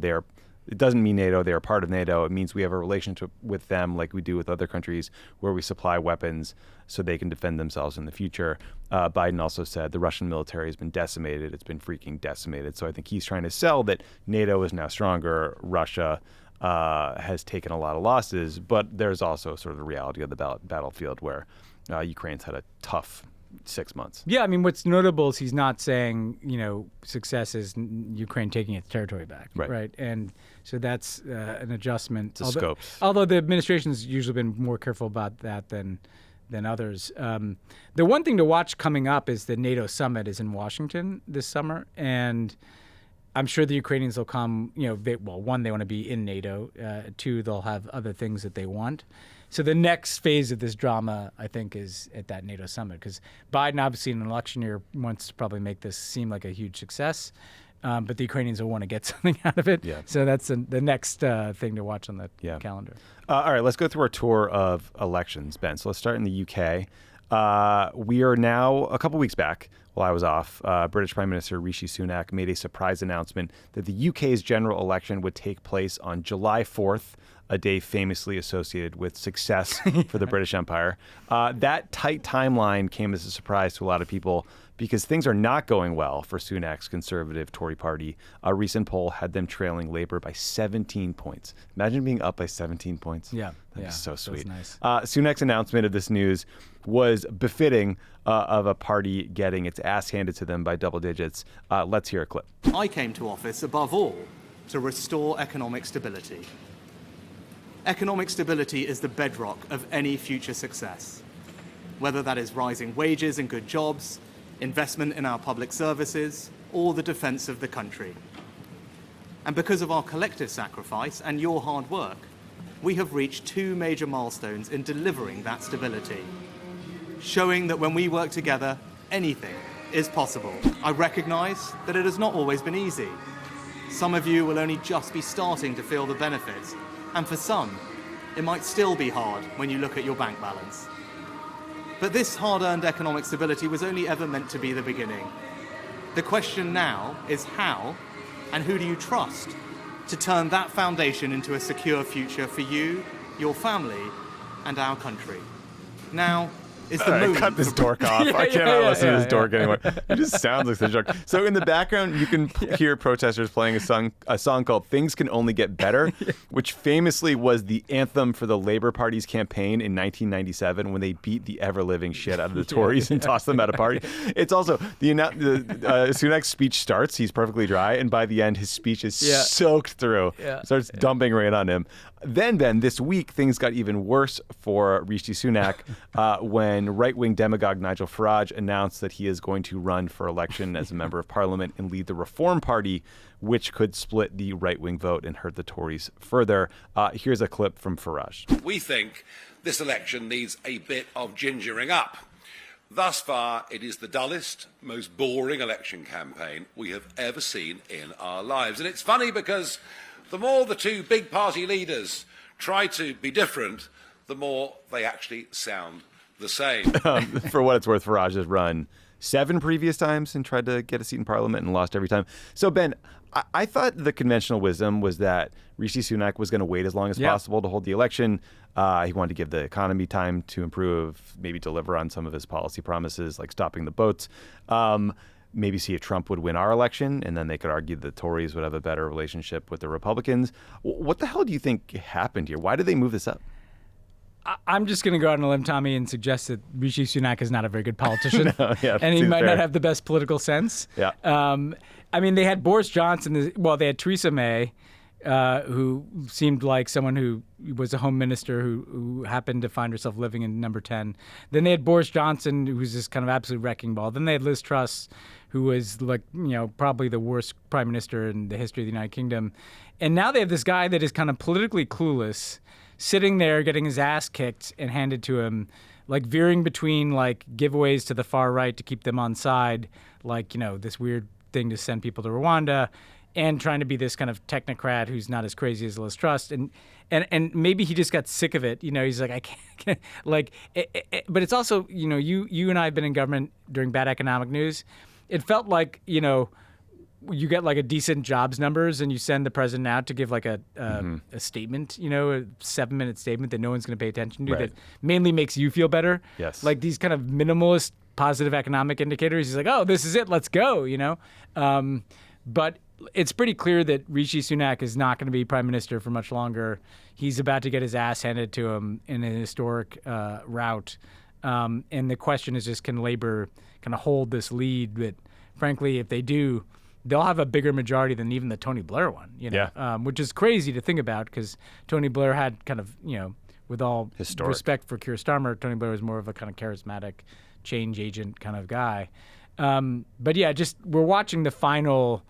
It doesn't mean NATO. They're a part of NATO. It means we have a relationship with them like we do with other countries where we supply weapons so they can defend themselves in the future. Biden also said the Russian military has been decimated. It's been freaking decimated. So I think he's trying to sell that NATO is now stronger. Russia has taken a lot of losses. But there's also sort of the reality of the battlefield where Ukraine's had a tough 6 months. Yeah, I mean, what's notable is he's not saying, success is Ukraine taking its territory back, right? And so that's an adjustment. To scopes. Although the administration's usually been more careful about that than others. The one thing to watch coming up is the NATO summit is in Washington this summer, and I'm sure the Ukrainians will come, one, they want to be in NATO. Two, they'll have other things that they want. So the next phase of this drama, I think, is at that NATO summit, because Biden, obviously, in an election year, wants to probably make this seem like a huge success, but the Ukrainians will want to get something out of it. Yeah. So that's the next thing to watch on the calendar. All right, let's go through our tour of elections, Ben. So let's start in the UK. We are now a couple weeks back. While I was off, British Prime Minister Rishi Sunak made a surprise announcement that the UK's general election would take place on July 4th, a day famously associated with success for the British Empire. That tight timeline came as a surprise to a lot of people because things are not going well for Sunak's Conservative Tory party. A recent poll had them trailing Labour by 17 points. Imagine being up by 17 points. Yeah. That'd be so sweet. Nice. Sunak's announcement of this news was befitting of a party getting its ass handed to them by double digits. Let's hear a clip. I came to office above all to restore economic stability. Economic stability is the bedrock of any future success, whether that is rising wages and good jobs, investment in our public services, or the defence of the country. And because of our collective sacrifice and your hard work, we have reached two major milestones in delivering that stability, showing that when we work together, anything is possible. I recognise that it has not always been easy. Some of you will only just be starting to feel the benefits, and for some, it might still be hard when you look at your bank balance. But this hard-earned economic stability was only ever meant to be the beginning. The question now is how, and who do you trust to turn that foundation into a secure future for you, your family, and our country? Now is the moment. Cut this dork off. I cannot listen to this dork anymore. It just sounds like such a dork. So in the background, you can hear protesters playing a song called "Things Can Only Get Better," which famously was the anthem for the Labour Party's campaign in 1997 when they beat the ever-living shit out of the Tories and tossed them out of party. It's also Sunak's speech starts. He's perfectly dry, and by the end, his speech is soaked through. Starts dumping rain on him. Then, Ben, this week, things got even worse for Rishi Sunak when right-wing demagogue Nigel Farage announced that he is going to run for election as a member of parliament and lead the Reform Party, which could split the right-wing vote and hurt the Tories further. Here's a clip from Farage. We think this election needs a bit of gingering up. Thus far, it is the dullest, most boring election campaign we have ever seen in our lives. And it's funny because the more the two big party leaders try to be different, the more they actually sound the same. For what it's worth, Farage has run 7 previous times and tried to get a seat in Parliament and lost every time. So, Ben, I thought the conventional wisdom was that Rishi Sunak was going to wait as long as possible to hold the election. He wanted to give the economy time to improve, maybe deliver on some of his policy promises, like stopping the boats. Maybe see if Trump would win our election, and then they could argue the Tories would have a better relationship with the Republicans. What the hell do you think happened here? Why did they move this up? I'm just going to go out on a limb, Tommy, and suggest that Rishi Sunak is not a very good politician. And he might not have the best political sense. Yeah. I mean, they had Boris Johnson. Well, they had Theresa May, who seemed like someone who was a home minister who happened to find herself living in number 10. Then they had Boris Johnson, who was this kind of absolute wrecking ball. Then they had Liz Truss, who was like, probably the worst prime minister in the history of the United Kingdom. And now they have this guy that is kind of politically clueless, sitting there getting his ass kicked and handed to him, like veering between like giveaways to the far right to keep them on side, like, this weird thing to send people to Rwanda, and trying to be this kind of technocrat who's not as crazy as Liz Truss. And maybe he just got sick of it. He's like, I can't like, but it's also, you and I have been in government during bad economic news. It felt like, you get like a decent jobs numbers and you send the president out to give like a statement, a 7-minute statement that no one's going to pay attention to, that mainly makes you feel better. Yes. Like these kind of minimalist positive economic indicators. He's like, oh, this is it. Let's go, But it's pretty clear that Rishi Sunak is not going to be prime minister for much longer. He's about to get his ass handed to him in an historic rout. And the question is just, can Labour kind of hold this lead? But frankly, if they do, they'll have a bigger majority than even the Tony Blair one, which is crazy to think about because Tony Blair had kind of, with all respect for Keir Starmer, Tony Blair was more of a kind of charismatic change agent kind of guy. But yeah, we're watching the final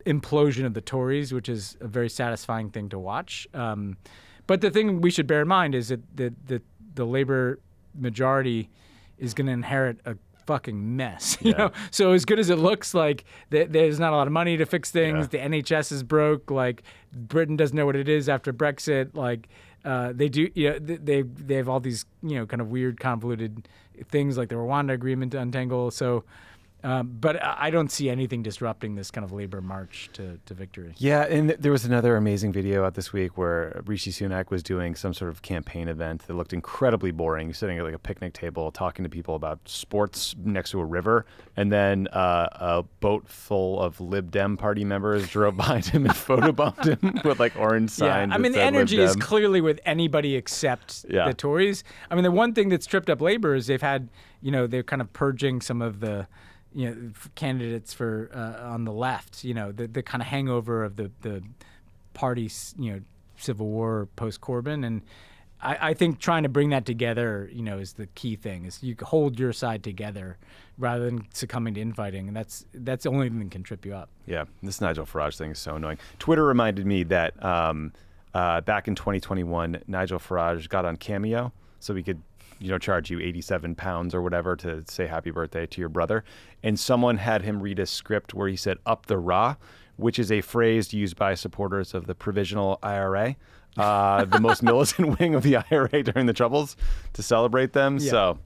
implosion of the Tories, which is a very satisfying thing to watch. But the thing we should bear in mind is that the Labour majority is going to inherit a fucking mess. So as good as it looks like there's not a lot of money to fix things, the NHS is broke, like Britain doesn't know what it is after Brexit, like they do, they have all these kind of weird convoluted things like the Rwanda agreement to untangle. So but I don't see anything disrupting this kind of Labour march to victory. Yeah, and there was another amazing video out this week where Rishi Sunak was doing some sort of campaign event that looked incredibly boring, sitting at like a picnic table talking to people about sports next to a river, and then a boat full of Lib Dem party members drove behind him and photobombed him with like orange signs. Yeah, I mean, the energy is clearly with anybody except the Tories. I mean, the one thing that's tripped up Labour is they've had, they're kind of purging some of the candidates for on the left, the kind of hangover of the party's, civil war post-Corbyn. And I think trying to bring that together, is the key thing, is you hold your side together rather than succumbing to infighting. And that's the only thing that can trip you up. Yeah, this Nigel Farage thing is so annoying. Twitter reminded me that back in 2021, Nigel Farage got on Cameo so we could charge you 87 pounds or whatever to say happy birthday to your brother. And someone had him read a script where he said, up the rah, which is a phrase used by supporters of the provisional IRA, the most militant wing of the IRA during the Troubles, to celebrate them. Yeah. So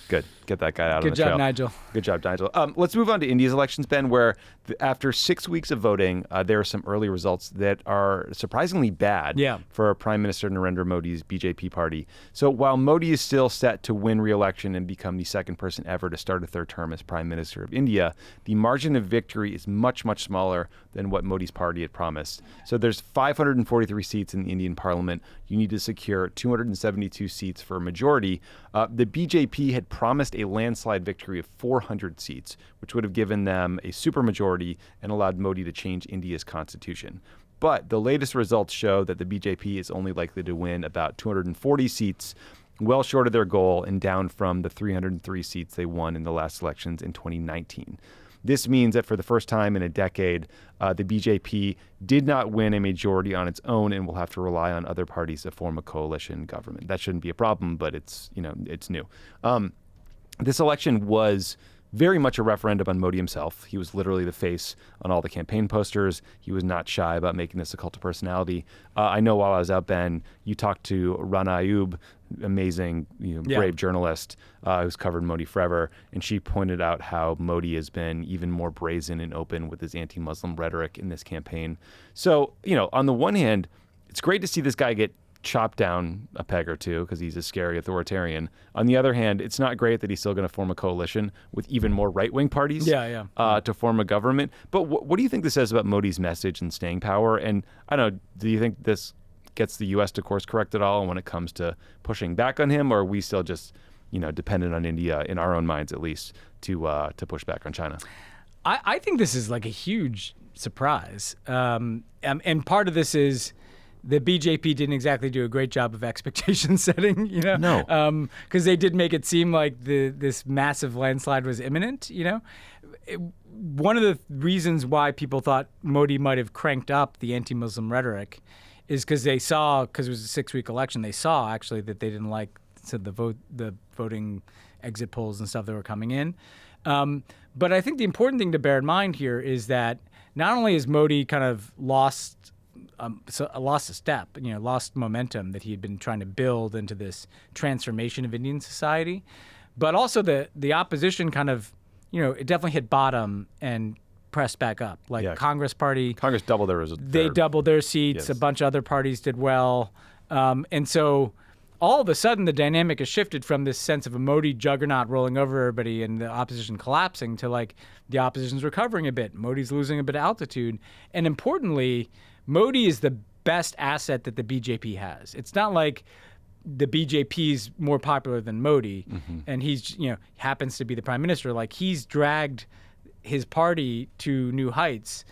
good. Get that guy out on the trail. Good job, Nigel. Good job, Nigel. Let's move on to India's elections, Ben, where after 6 weeks of voting, there are some early results that are surprisingly bad for Prime Minister Narendra Modi's BJP party. So while Modi is still set to win re-election and become the second person ever to start a third term as Prime Minister of India, the margin of victory is much, much smaller than what Modi's party had promised. So there's 543 seats in the Indian parliament. You need to secure 272 seats for a majority. The BJP had promised a landslide victory of 400 seats, which would have given them a supermajority and allowed Modi to change India's constitution. But the latest results show that the BJP is only likely to win about 240 seats, well short of their goal and down from the 303 seats they won in the last elections in 2019. This means that for the first time in a decade, the BJP did not win a majority on its own and will have to rely on other parties to form a coalition government. That shouldn't be a problem, but it's new. This election was very much a referendum on Modi himself. He was literally the face on all the campaign posters. He was not shy about making this a cult of personality. I know while I was out, Ben, you talked to Rana Ayub, amazing, brave journalist who's covered Modi forever, and she pointed out how Modi has been even more brazen and open with his anti-Muslim rhetoric in this campaign. So, on the one hand, it's great to see this guy get chopped down a peg or two because he's a scary authoritarian. On the other hand, it's not great that he's still going to form a coalition with even more right-wing parties to form a government. But what do you think this says about Modi's message and staying power? And I don't know, do you think this gets the U.S. to course correct it all when it comes to pushing back on him, or are we still just, dependent on India, in our own minds at least, to push back on China? I think this is like a huge surprise. And part of this is the BJP didn't exactly do a great job of expectation setting, No. Because they did make it seem like this massive landslide was imminent, One of the reasons why people thought Modi might have cranked up the anti-Muslim rhetoric is because they saw, because it was a 6-week election, they saw actually that they didn't like the voting exit polls and stuff that were coming in. But I think the important thing to bear in mind here is that not only has Modi kind of lost a step, lost momentum that he had been trying to build into this transformation of Indian society, but also the opposition kind of, it definitely hit bottom and pressed back up. Congress doubled their results. They doubled their seats. Yes. A bunch of other parties did well. And so all of a sudden the dynamic has shifted from this sense of a Modi juggernaut rolling over everybody and the opposition collapsing to like the opposition's recovering a bit. Modi's losing a bit of altitude. And importantly, Modi is the best asset that the BJP has. It's not like the BJP is more popular than Modi, and he's happens to be the prime minister. Like, he's dragged his party to new heights,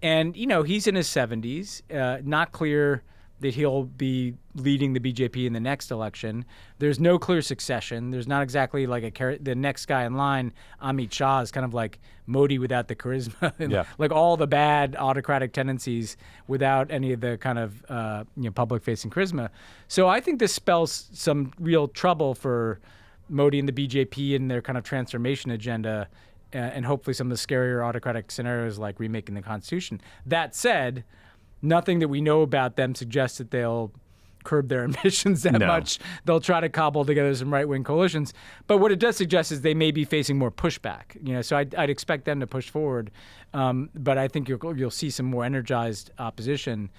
and he's in his 70s. Not clear that he'll be leading the BJP in the next election. There's no clear succession. There's not exactly like the next guy in line. Amit Shah is kind of like Modi without the charisma, and like all the bad autocratic tendencies without any of the kind of public-facing charisma. So I think this spells some real trouble for Modi and the BJP and their kind of transformation agenda, and hopefully some of the scarier autocratic scenarios like remaking the Constitution. That said, nothing that we know about them suggests that they'll curb their ambitions that much. They'll try to cobble together some right-wing coalitions. But what it does suggest is they may be facing more pushback. So I'd expect them to push forward. But I think you'll see some more energized opposition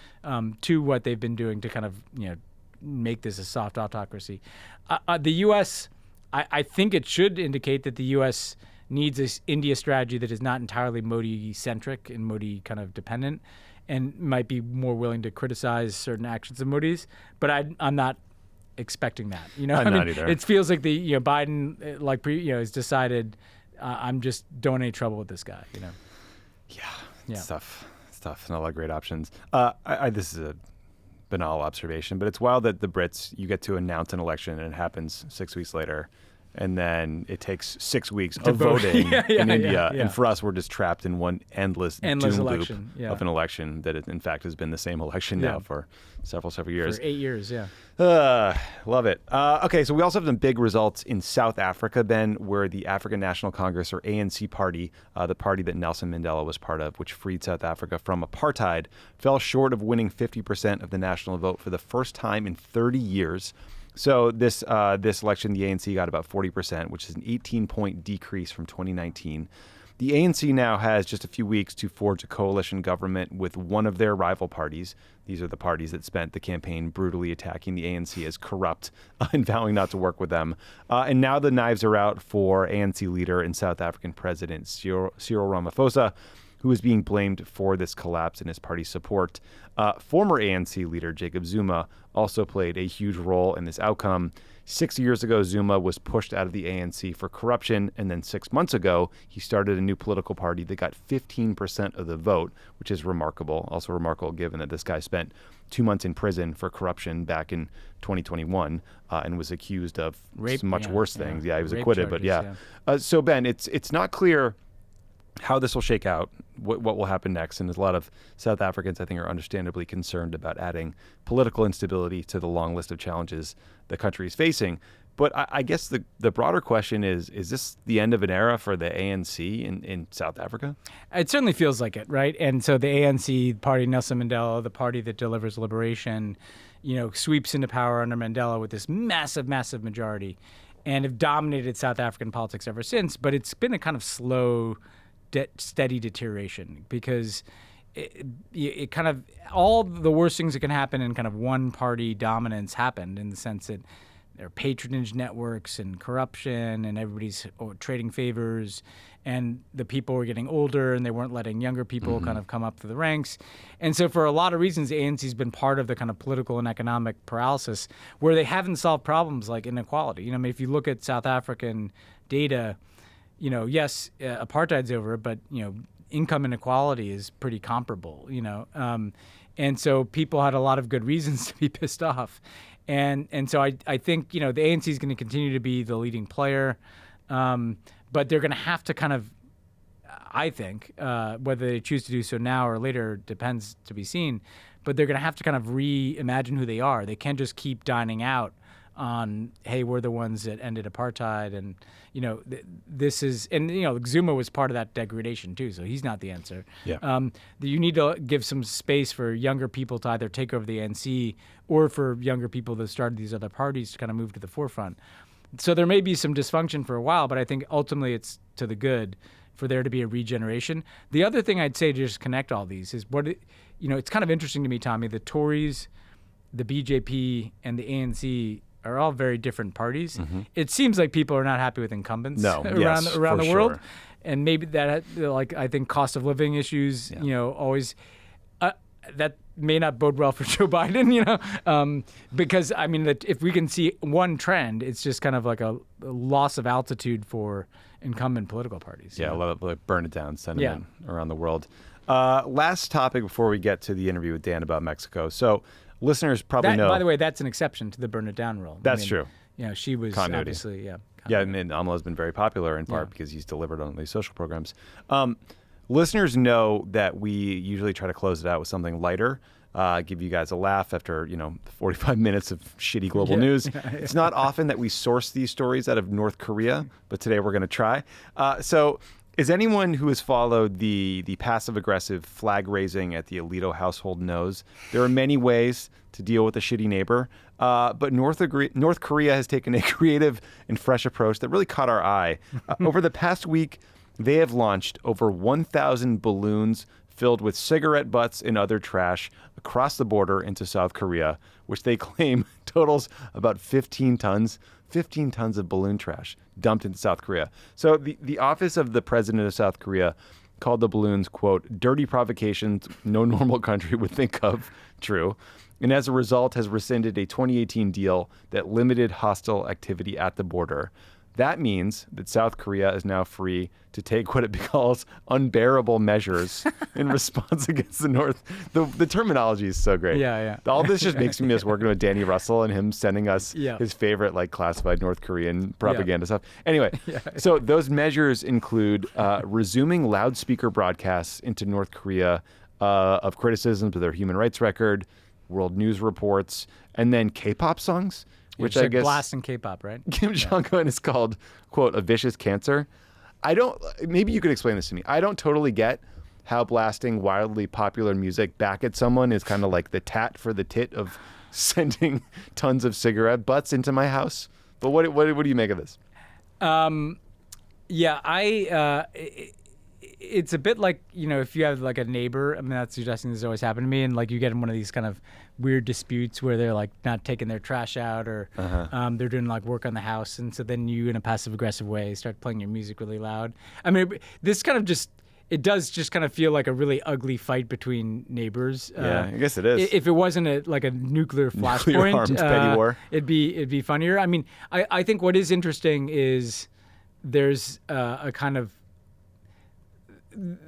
to what they've been doing to kind of make this a soft autocracy. The U.S., I think it should indicate that the U.S. needs this India strategy that is not entirely Modi-centric and Modi kind of dependent, and might be more willing to criticize certain actions of Modi's, but I'm not expecting that. I'm not either. It feels like the Biden has decided I'm just don't want any trouble with this guy. Yeah. It's tough. Not a lot of great options. This is a banal observation, but it's wild that the Brits, you get to announce an election and it happens 6 weeks later. And then it takes 6 weeks of voting in India. And for us, we're just trapped in one endless doom election loop of an election that, in fact, has been the same election now for several years. For 8 years, Love it. Okay, so we also have some big results in South Africa, Ben, where the African National Congress, or ANC party, the party that Nelson Mandela was part of, which freed South Africa from apartheid, fell short of winning 50% of the national vote for the first time in 30 years. So this election, the ANC got about 40%, which is an 18-point decrease from 2019. The ANC now has just a few weeks to forge a coalition government with one of their rival parties. These are the parties that spent the campaign brutally attacking the ANC as corrupt and vowing not to work with them. And now the knives are out for ANC leader and South African President Cyril Ramaphosa, who is being blamed for this collapse in his party's support. Former ANC leader Jacob Zuma also played a huge role in this outcome. 6 years ago, Zuma was pushed out of the ANC for corruption, and then 6 months ago, he started a new political party that got 15% of the vote, which is remarkable. Also remarkable given that this guy spent 2 months in prison for corruption back in 2021 and was accused of rape, much worse things. Yeah, he was rape acquitted, charges, but so Ben, it's not clear how this will shake out, what will happen next. And there's a lot of South Africans, I think, are understandably concerned about adding political instability to the long list of challenges the country is facing. But I guess the broader question is this the end of an era for the ANC in South Africa? It certainly feels like it, right? And so the ANC, party Nelson Mandela, the party that delivers liberation, sweeps into power under Mandela with this massive, massive majority, and have dominated South African politics ever since. But it's been a kind of slow, steady deterioration, because it kind of all the worst things that can happen in kind of one party dominance happened, in the sense that there are patronage networks and corruption, and everybody's trading favors, and the people were getting older, and they weren't letting younger people kind of come up through the ranks. And so for a lot of reasons, the ANC's been part of the kind of political and economic paralysis where they haven't solved problems like inequality. You know, I mean, if you look at South African data, you know, yes, apartheid's over, but, you know, income inequality is pretty comparable, you know. And so people had a lot of good reasons to be pissed off. And so I think, you know, the ANC is going to continue to be the leading player, but they're going to have to kind of, I think, whether they choose to do so now or later depends to be seen, but they're going to have to kind of reimagine who they are. They can't just keep dining out on, hey, we're the ones that ended apartheid, and, you know, this is, and, you know, Zuma was part of that degradation too, so he's not the answer. Yeah. You need to give some space for younger people to either take over the ANC or for younger people that started these other parties to kind of move to the forefront. So there may be some dysfunction for a while, but I think ultimately it's to the good for there to be a regeneration. The other thing I'd say to just connect all these is you know, it's kind of interesting to me, Tommy, the Tories, the BJP, and the ANC are all very different parties. It seems like people are not happy with incumbents around the world. Sure. And maybe that, like, I think cost of living issues, you know, always, that may not bode well for Joe Biden, you know, because, I mean, if we can see one trend, it's just kind of like a loss of altitude for incumbent political parties. Yeah, a lot of like burn it down sentiment around the world. Last topic before we get to the interview with Dan about Mexico. So listeners probably know. By the way, that's an exception to the burn it down rule. That's true. You know, she was Continuity. Obviously, Yeah, I mean, Amala has been very popular in part because he's delivered on these social programs. Listeners know that we usually try to close it out with something lighter, give you guys a laugh after, you know, 45 minutes of shitty global news. It's not often that we source these stories out of North Korea, but today we're going to try. So as anyone who has followed the passive-aggressive flag raising at the Alito household knows, there are many ways to deal with a shitty neighbor. But North Korea has taken a creative and fresh approach that really caught our eye. Over the past week, they have launched over 1,000 balloons filled with cigarette butts and other trash across the border into South Korea, which they claim totals about 15 tons of balloon trash dumped into South Korea. So the office of the president of South Korea called the balloons, quote, dirty provocations no normal country would think of. True. And as a result has rescinded a 2018 deal that limited hostile activity at the border. That means that South Korea is now free to take what it calls unbearable measures in response against the North. The terminology is so great. Yeah. All this just makes me miss working with Danny Russell and him sending us his favorite like classified North Korean propaganda stuff. Anyway, so those measures include resuming loudspeaker broadcasts into North Korea of criticisms of their human rights record, world news reports, and then K-pop songs. Which I guess blasting K-pop, right? Kim Jong-un is called, quote, a vicious cancer. Maybe you could explain this to me. I don't totally get how blasting wildly popular music back at someone is kind of like the tat for the tit of sending tons of cigarette butts into my house. But what do you make of this? It's a bit like, you know, if you have like a neighbor, I mean, that's suggesting this has always happened to me, and like you get in one of these kind of weird disputes where they're like not taking their trash out or they're doing like work on the house, and so then you in a passive aggressive way start playing your music really loud. I mean, this kind of it does just kind of feel like a really ugly fight between neighbors. I guess it is. If it wasn't like a nuclear flashpoint, petty war, it'd be funnier. I mean, I think what is interesting is there's a kind of,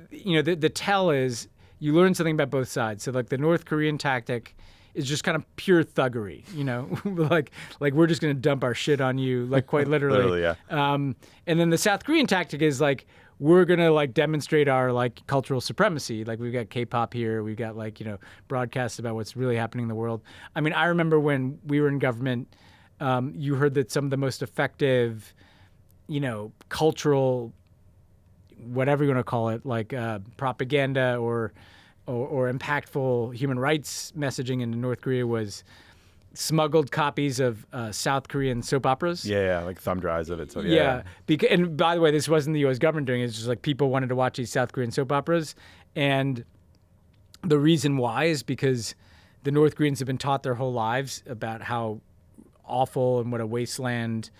you know, the tell is you learn something about both sides. So like the North Korean tactic is just kind of pure thuggery, you know, like we're just going to dump our shit on you, like quite literally. Literally, yeah. And then the South Korean tactic is like, we're going to like demonstrate our like cultural supremacy. Like we've got K-pop here. We've got like, you know, broadcasts about what's really happening in the world. I mean, I remember when we were in government, you heard that some of the most effective, you know, cultural, whatever you want to call it, like propaganda or impactful human rights messaging in North Korea was smuggled copies of South Korean soap operas. Yeah, like thumb drives of it. So And by the way, this wasn't the U.S. government doing it. It's just like people wanted to watch these South Korean soap operas. And the reason why is because the North Koreans have been taught their whole lives about how awful and what a wasteland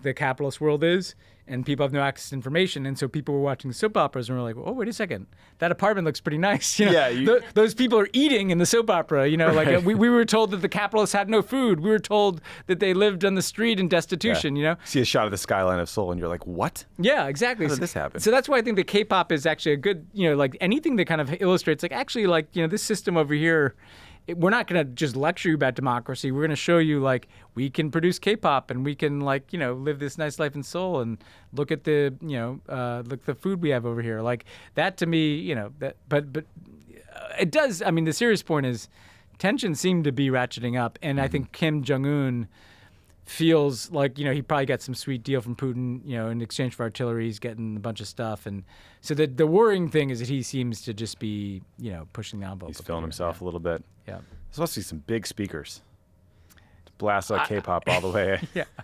the capitalist world is. And people have no access to information. And so people were watching soap operas and were like, oh, wait a second. That apartment looks pretty nice. Those people are eating in the soap opera. Like we were told that the capitalists had no food. We were told that they lived on the street in destitution, See a shot of the skyline of Seoul and you're like, what? Yeah, exactly. How did this happen? So that's why I think the K-pop is actually a good, like anything that kind of illustrates, like actually like, this system over here, we're not going to just lecture you about democracy. We're going to show you like we can produce K-pop and we can like live this nice life in Seoul and look at the look the food we have over here. Like that to me, but it does. I mean, the serious point is tensions seem to be ratcheting up, and I think Kim Jong-un feels like he probably got some sweet deal from Putin. In exchange for artillery, he's getting a bunch of stuff, and so the worrying thing is that he seems to just be pushing the envelope. He's feeling himself a little bit. Yeah, there's supposed to be some big speakers to blast out K-pop all the way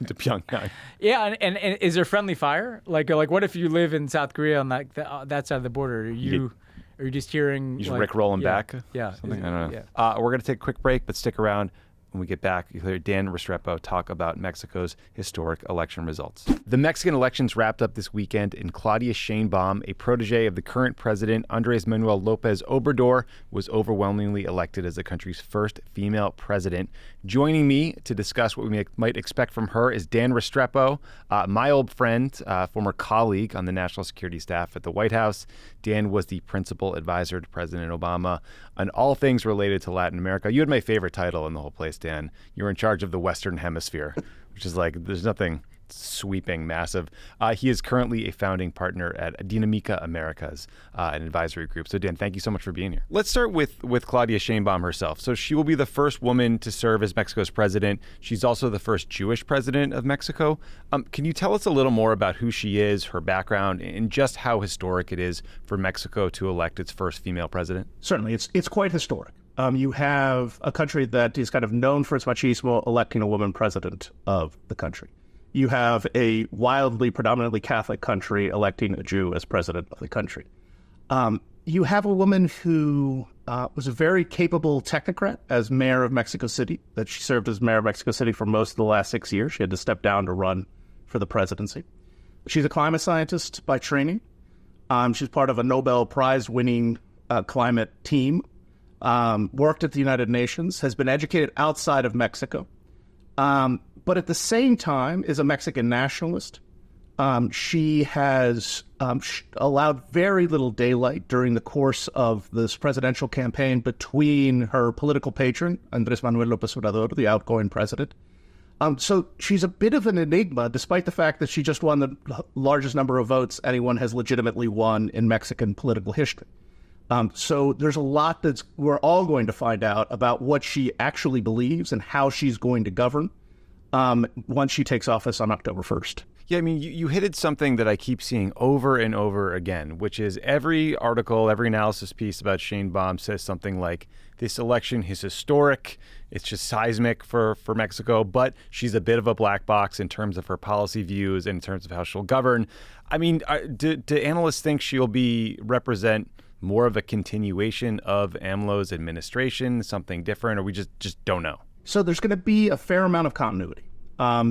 to Pyongyang. Yeah, and is there friendly fire? Like what if you live in South Korea on that side of the border? Are you just hearing? You just Rick-roll them back? Yeah, something. I don't know. Yeah. We're gonna take a quick break, but stick around. When we get back, you'll hear Dan Restrepo talk about Mexico's historic election results. The Mexican elections wrapped up this weekend, and Claudia Sheinbaum, a protege of the current president, Andrés Manuel López Obrador, was overwhelmingly elected as the country's first female president. Joining me to discuss what we might expect from her is Dan Restrepo, my old friend, former colleague on the national security staff at the White House. Dan was the principal advisor to President Obama on all things related to Latin America. You had my favorite title in the whole place, Dan. You were in charge of the Western Hemisphere, which is like, there's nothing sweeping, massive. He is currently a founding partner at Dinamica Americas, an advisory group. So, Dan, thank you so much for being here. Let's start with Claudia Sheinbaum herself. So she will be the first woman to serve as Mexico's president. She's also the first Jewish president of Mexico. Can you tell us a little more about who she is, her background, and just how historic it is for Mexico to elect its first female president? Certainly. It's quite historic. You have a country that is kind of known for its machismo electing a woman president of the country. You have a wildly, predominantly Catholic country electing a Jew as president of the country. You have a woman who was a very capable technocrat as mayor of Mexico City, that she served as mayor of Mexico City for most of the last 6 years. She had to step down to run for the presidency. She's a climate scientist by training. She's part of a Nobel Prize-winning climate team, worked at the United Nations, has been educated outside of Mexico. But at the same time is a Mexican nationalist. She has allowed very little daylight during the course of this presidential campaign between her political patron, Andrés Manuel López Obrador, the outgoing president. So she's a bit of an enigma, despite the fact that she just won the largest number of votes anyone has legitimately won in Mexican political history. So there's a lot we're all going to find out about what she actually believes and how she's going to govern once she takes office on October 1st. Yeah, I mean, you hit something that I keep seeing over and over again, which is every article, every analysis piece about Sheinbaum says something like, this election is historic, it's just seismic for Mexico, but she's a bit of a black box in terms of her policy views and in terms of how she'll govern. I mean, do analysts think she'll represent more of a continuation of AMLO's administration, something different, or we just don't know? So there's going to be a fair amount of continuity,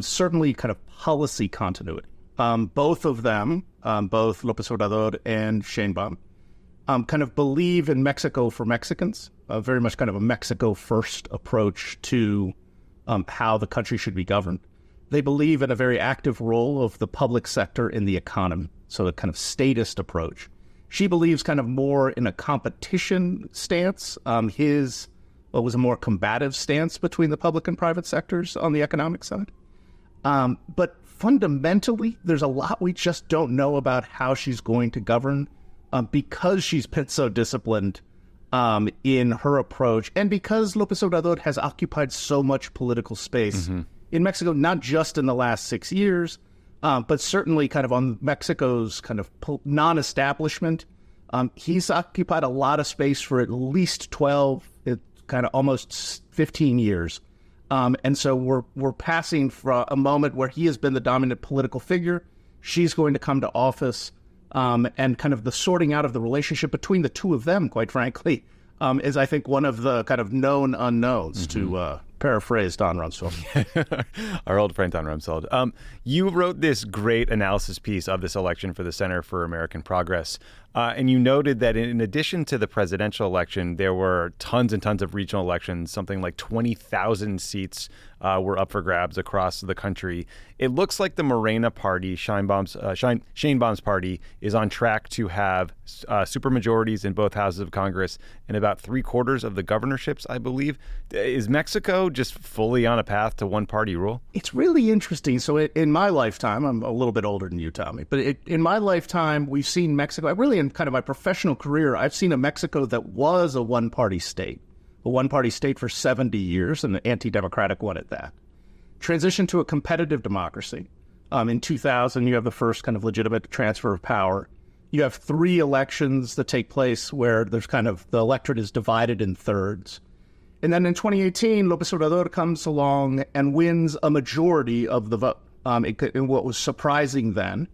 certainly kind of policy continuity. Both of them, both López Obrador and Sheinbaum, kind of believe in Mexico for Mexicans, very much kind of a Mexico-first approach to how the country should be governed. They believe in a very active role of the public sector in the economy, so a kind of statist approach. She believes kind of more in a competition stance. His was a more combative stance between the public and private sectors on the economic side. But fundamentally, there's a lot we just don't know about how she's going to govern because she's been so disciplined in her approach and because López Obrador has occupied so much political space in Mexico, not just in the last 6 years, but certainly kind of on Mexico's kind of non-establishment. He's occupied a lot of space for at least 12, kind of almost 15 years. And so we're passing from a moment where he has been the dominant political figure. She's going to come to office, and kind of the sorting out of the relationship between the two of them, quite frankly, is, I think, one of the kind of known unknowns to paraphrase Dan Restrepo. Our old friend Dan Restrepo. You wrote this great analysis piece of this election for the Center for American Progress, and you noted that in addition to the presidential election, there were tons and tons of regional elections. Something like 20,000 seats were up for grabs across the country. It looks like the Morena party, Sheinbaum's party, is on track to have supermajorities in both houses of Congress and about 3/4 of the governorships, I believe. Is Mexico just fully on a path to one-party rule? It's really interesting. So in my lifetime, I'm a little bit older than you, Tommy, but in my lifetime, we've seen Mexico, really in kind of my professional career, I've seen a Mexico that was a one-party state for 70 years, and an anti-democratic one at that. Transition to a competitive democracy. In 2000, you have the first kind of legitimate transfer of power. You have 3 elections that take place where there's kind of the electorate is divided in thirds. And then in 2018, López Obrador comes along and wins a majority of the vote, in what was surprising then.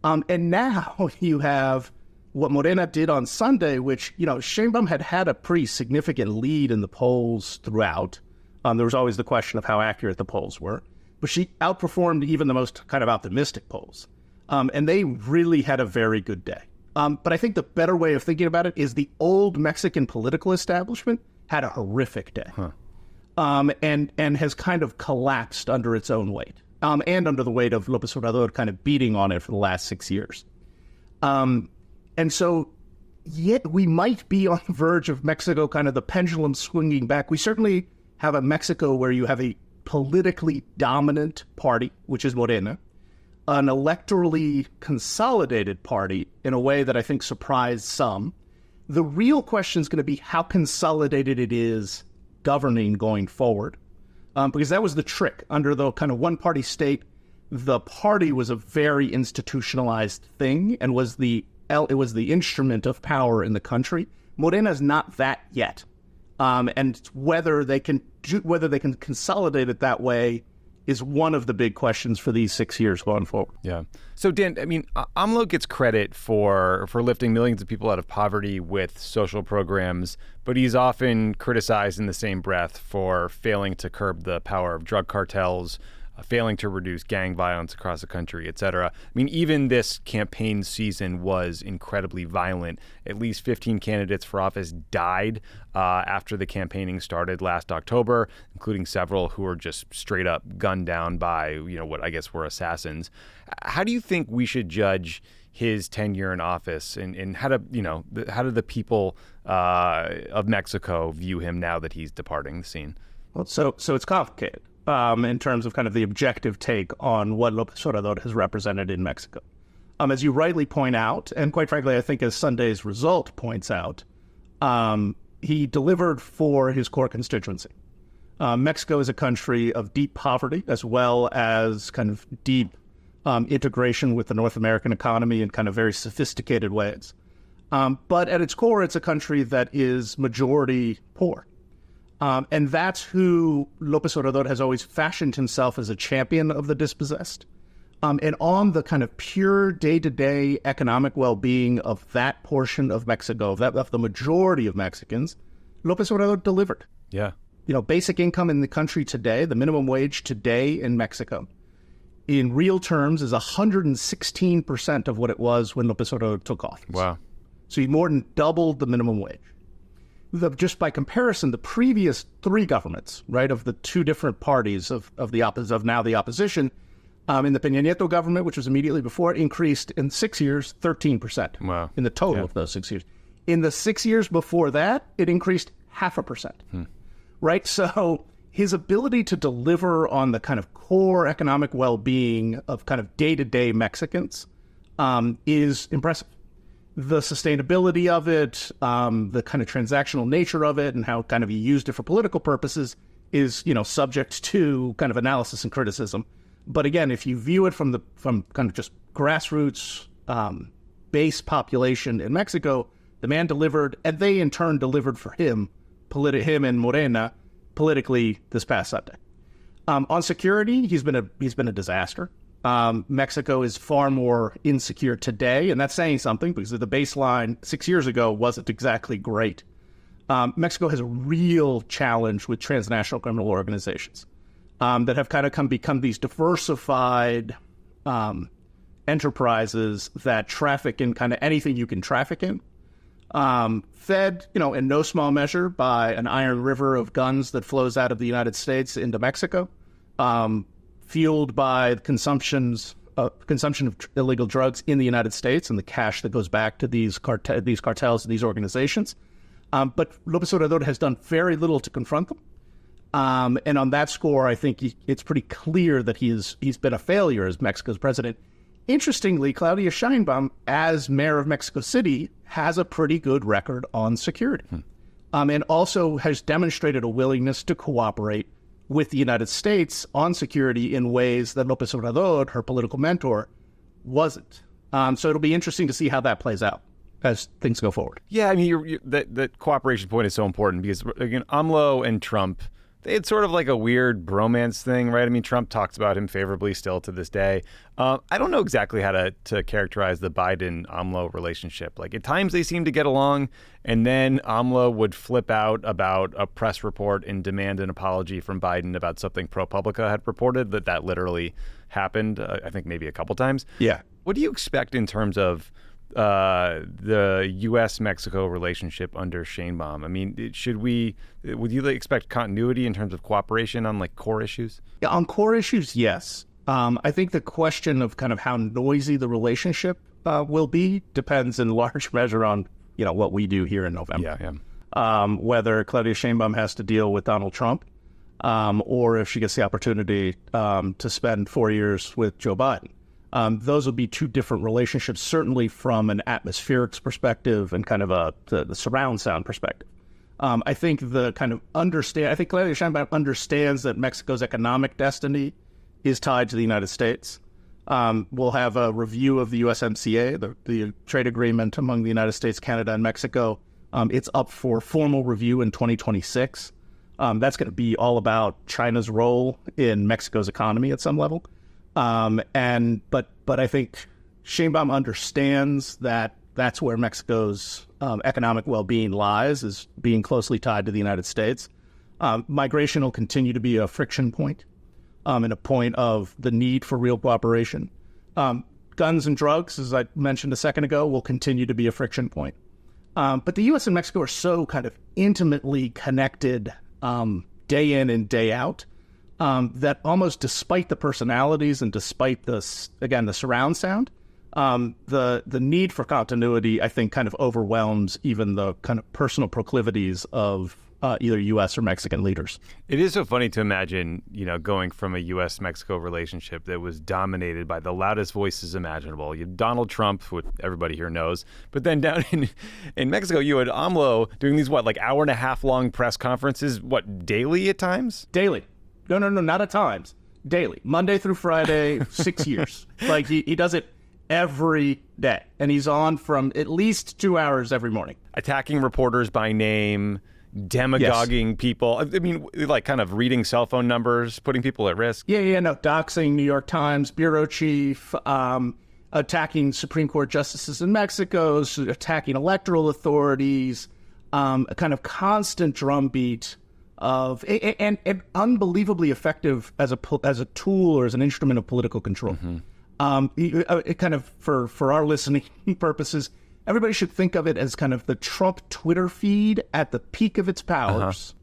And now you have what Morena did on Sunday, which, Sheinbaum had a pretty significant lead in the polls throughout. There was always the question of how accurate the polls were. But she outperformed even the most kind of optimistic polls. And they really had a very good day. But I think the better way of thinking about it is the old Mexican political establishment had a horrific day. And has kind of collapsed under its own weight. And under the weight of López Obrador kind of beating on it for the last 6 years. And so, yet we might be on the verge of Mexico, kind of the pendulum swinging back. We certainly have a Mexico where you have a politically dominant party, which is Morena, an electorally consolidated party in a way that I think surprised some. The real question is going to be how consolidated it is governing going forward, because that was the trick. Under the kind of one-party state, the party was a very institutionalized thing and it was the instrument of power in the country. Morena's not that yet, and whether they can consolidate it that way is one of the big questions for these 6 years going forward. Yeah. So Dan, I mean, AMLO gets credit for lifting millions of people out of poverty with social programs, but he's often criticized in the same breath for failing to curb the power of drug cartels, failing to reduce gang violence across the country, et cetera. I mean, even this campaign season was incredibly violent. At least 15 candidates for office died after the campaigning started last October, including several who were just straight up gunned down by, what I guess were assassins. How do you think we should judge his tenure in office, and how do the people of Mexico view him now that he's departing the scene? Well, so it's complicated. In terms of kind of the objective take on what López Obrador has represented in Mexico. As you rightly point out, and quite frankly, I think as Sunday's result points out, he delivered for his core constituency. Mexico is a country of deep poverty as well as kind of deep integration with the North American economy in kind of very sophisticated ways. But at its core, it's a country that is majority poor. And that's who López Obrador has always fashioned himself as a champion of the dispossessed. And on the kind of pure day-to-day economic well-being of that portion of Mexico, of the majority of Mexicans, López Obrador delivered. Yeah. Basic income in the country today, the minimum wage today in Mexico, in real terms is 116% of what it was when López Obrador took office. Wow. So he more than doubled the minimum wage. Just by comparison, the previous 3 governments, right, of the 2 different parties of now the opposition, in the Peña Nieto government, which was immediately before, increased in 6 years 13%. Wow. In the total of those 6 years. In the 6 years before that, it increased 0.5%. Right? So his ability to deliver on the kind of core economic well-being of kind of day-to-day Mexicans is impressive. The sustainability of it, the kind of transactional nature of it, and how kind of he used it for political purposes is, subject to kind of analysis and criticism. But again, if you view it from kind of just grassroots base population in Mexico, the man delivered, and they in turn delivered for him and Morena politically this past Sunday. On security, he's been a disaster. Mexico is far more insecure today, and that's saying something because the baseline 6 years ago wasn't exactly great. Mexico has a real challenge with transnational criminal organizations that have kind of become these diversified enterprises that traffic in kind of anything you can traffic in. Fed, in no small measure by an iron river of guns that flows out of the United States into Mexico, fueled by consumption of illegal drugs in the United States and the cash that goes back to these cartels and these organizations. But López Obrador has done very little to confront them. And on that score, I think it's pretty clear that he's been a failure as Mexico's president. Interestingly, Claudia Sheinbaum, as mayor of Mexico City, has a pretty good record on security, and also has demonstrated a willingness to cooperate with the United States on security in ways that López Obrador, her political mentor, wasn't. So it'll be interesting to see how that plays out as things go forward. Yeah, I mean, that cooperation point is so important because, again, AMLO and Trump, they had sort of like a weird bromance thing, right? I mean, Trump talks about him favorably still to this day. I don't know exactly how to characterize the Biden-AMLO relationship. Like, at times they seem to get along, and then AMLO would flip out about a press report and demand an apology from Biden about something ProPublica had reported that literally happened, I think maybe a couple times. Yeah. What do you expect in terms of the U.S.-Mexico relationship under Sheinbaum? I mean, would you expect continuity in terms of cooperation on like core issues? Yeah, on core issues, yes. I think the question of kind of how noisy the relationship will be depends in large measure on, what we do here in November. Yeah. Whether Claudia Sheinbaum has to deal with Donald Trump, or if she gets the opportunity to spend 4 years with Joe Biden. Those will be two different relationships, certainly from an atmospherics perspective and kind of the surround sound perspective. I think Claudia Sheinbaum understands that Mexico's economic destiny is tied to the United States. We'll have a review of the USMCA, the trade agreement among the United States, Canada, and Mexico. It's up for formal review in 2026. That's going to be all about China's role in Mexico's economy at some level. But I think Sheinbaum understands that that's where Mexico's economic well-being lies, is being closely tied to the United States. Migration will continue to be a friction point, and a point of the need for real cooperation. Guns and drugs, as I mentioned a second ago, will continue to be a friction point. But the U.S. and Mexico are so kind of intimately connected day in and day out, that almost despite the personalities and despite the surround sound, the need for continuity, I think, kind of overwhelms even the kind of personal proclivities of either U.S. or Mexican leaders. It is so funny to imagine, going from a U.S.-Mexico relationship that was dominated by the loudest voices imaginable. You had Donald Trump, who everybody here knows, but then down in Mexico, you had AMLO doing these, hour-and-a-half long press conferences, daily at times? Daily. No, not at times. Daily. Monday through Friday, 6 years. He does it every day. And he's on from at least 2 hours every morning. Attacking reporters by name, demagoguing people. I mean, kind of reading cell phone numbers, putting people at risk. Doxing New York Times bureau chief, attacking Supreme Court justices in Mexico, attacking electoral authorities, a kind of constant drumbeat of and unbelievably effective as a tool or as an instrument of political control. It kind of for our listening purposes, everybody should think of it as kind of the Trump Twitter feed at the peak of its powers.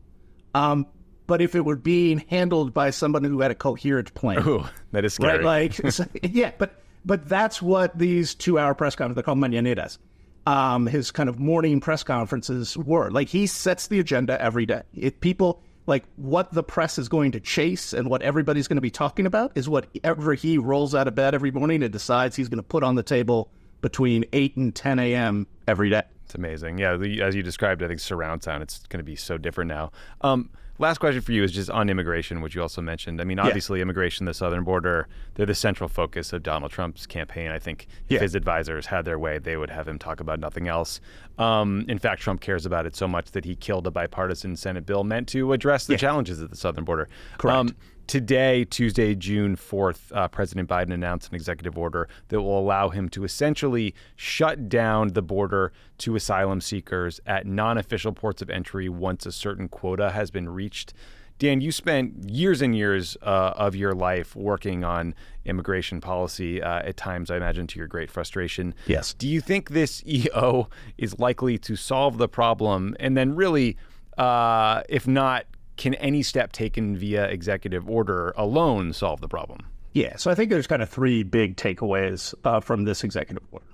But if it were being handled by someone who had a coherent plan. Ooh, that is scary. Right? But that's what these 2 hour press conferences, they're called mañaneras. His kind of morning press conferences were. He sets the agenda every day. People, what the press is going to chase and what everybody's going to be talking about is whatever he rolls out of bed every morning and decides he's going to put on the table between 8 and 10 a.m. every day. It's amazing. Yeah, as you described, I think surround sound, it's going to be so different now. Last question for you is just on immigration, which you also mentioned. I mean, obviously, immigration, the southern border, they're the central focus of Donald Trump's campaign. I think if his advisors had their way, they would have him talk about nothing else. In fact, Trump cares about it so much that he killed a bipartisan Senate bill meant to address the challenges at the southern border. Correct. Today, Tuesday, June 4th, President Biden announced an executive order that will allow him to essentially shut down the border to asylum seekers at non-official ports of entry once a certain quota has been reached. Dan, you spent years and years of your life working on immigration policy, at times, I imagine, to your great frustration. Yes. Do you think this EO is likely to solve the problem? And then really, if not, can any step taken via executive order alone solve the problem? Yeah, so I think there's kind of three big takeaways from this executive order.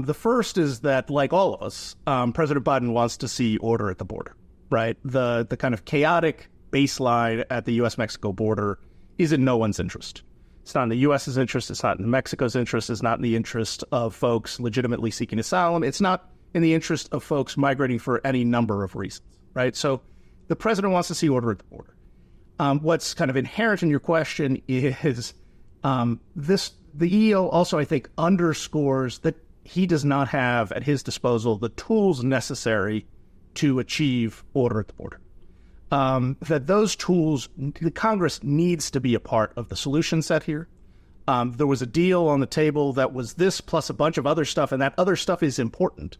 The first is that, like all of us, President Biden wants to see order at the border, right? The kind of chaotic baseline at the U.S.-Mexico border is in no one's interest. It's not in the U.S.'s interest. It's not in Mexico's interest. It's not in the interest of folks legitimately seeking asylum. It's not in the interest of folks migrating for any number of reasons, right? So the president wants to see order at the border. What's kind of inherent in your question is the EO also, I think, underscores that he does not have at his disposal the tools necessary to achieve order at the border. That those tools, the Congress needs to be a part of the solution set here. There was a deal on the table that was this plus a bunch of other stuff, and that other stuff is important,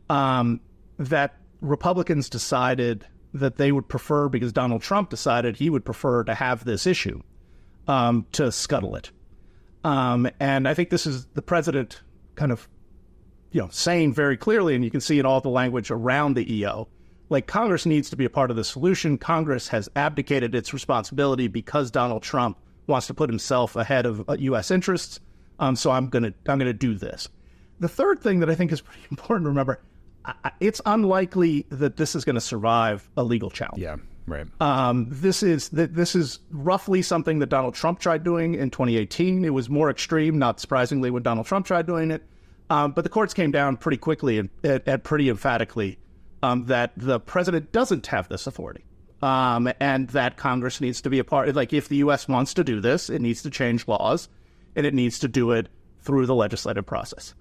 that Republicans decided that they would prefer, because Donald Trump decided he would prefer to have this issue, to scuttle it. And I think this is the president kind of, saying very clearly, and you can see in all the language around the EO, like Congress needs to be a part of the solution. Congress has abdicated its responsibility because Donald Trump wants to put himself ahead of U.S. interests. So I'm gonna do this. The third thing that I think is pretty important to remember, it's unlikely that this is going to survive a legal challenge. Yeah, right. This is roughly something that Donald Trump tried doing in 2018. It was more extreme, not surprisingly, when Donald Trump tried doing it. But the courts came down pretty quickly and pretty emphatically that the president doesn't have this authority, and that Congress needs to be a part. Like, if the U.S. wants to do this, it needs to change laws, and it needs to do it through the legislative process.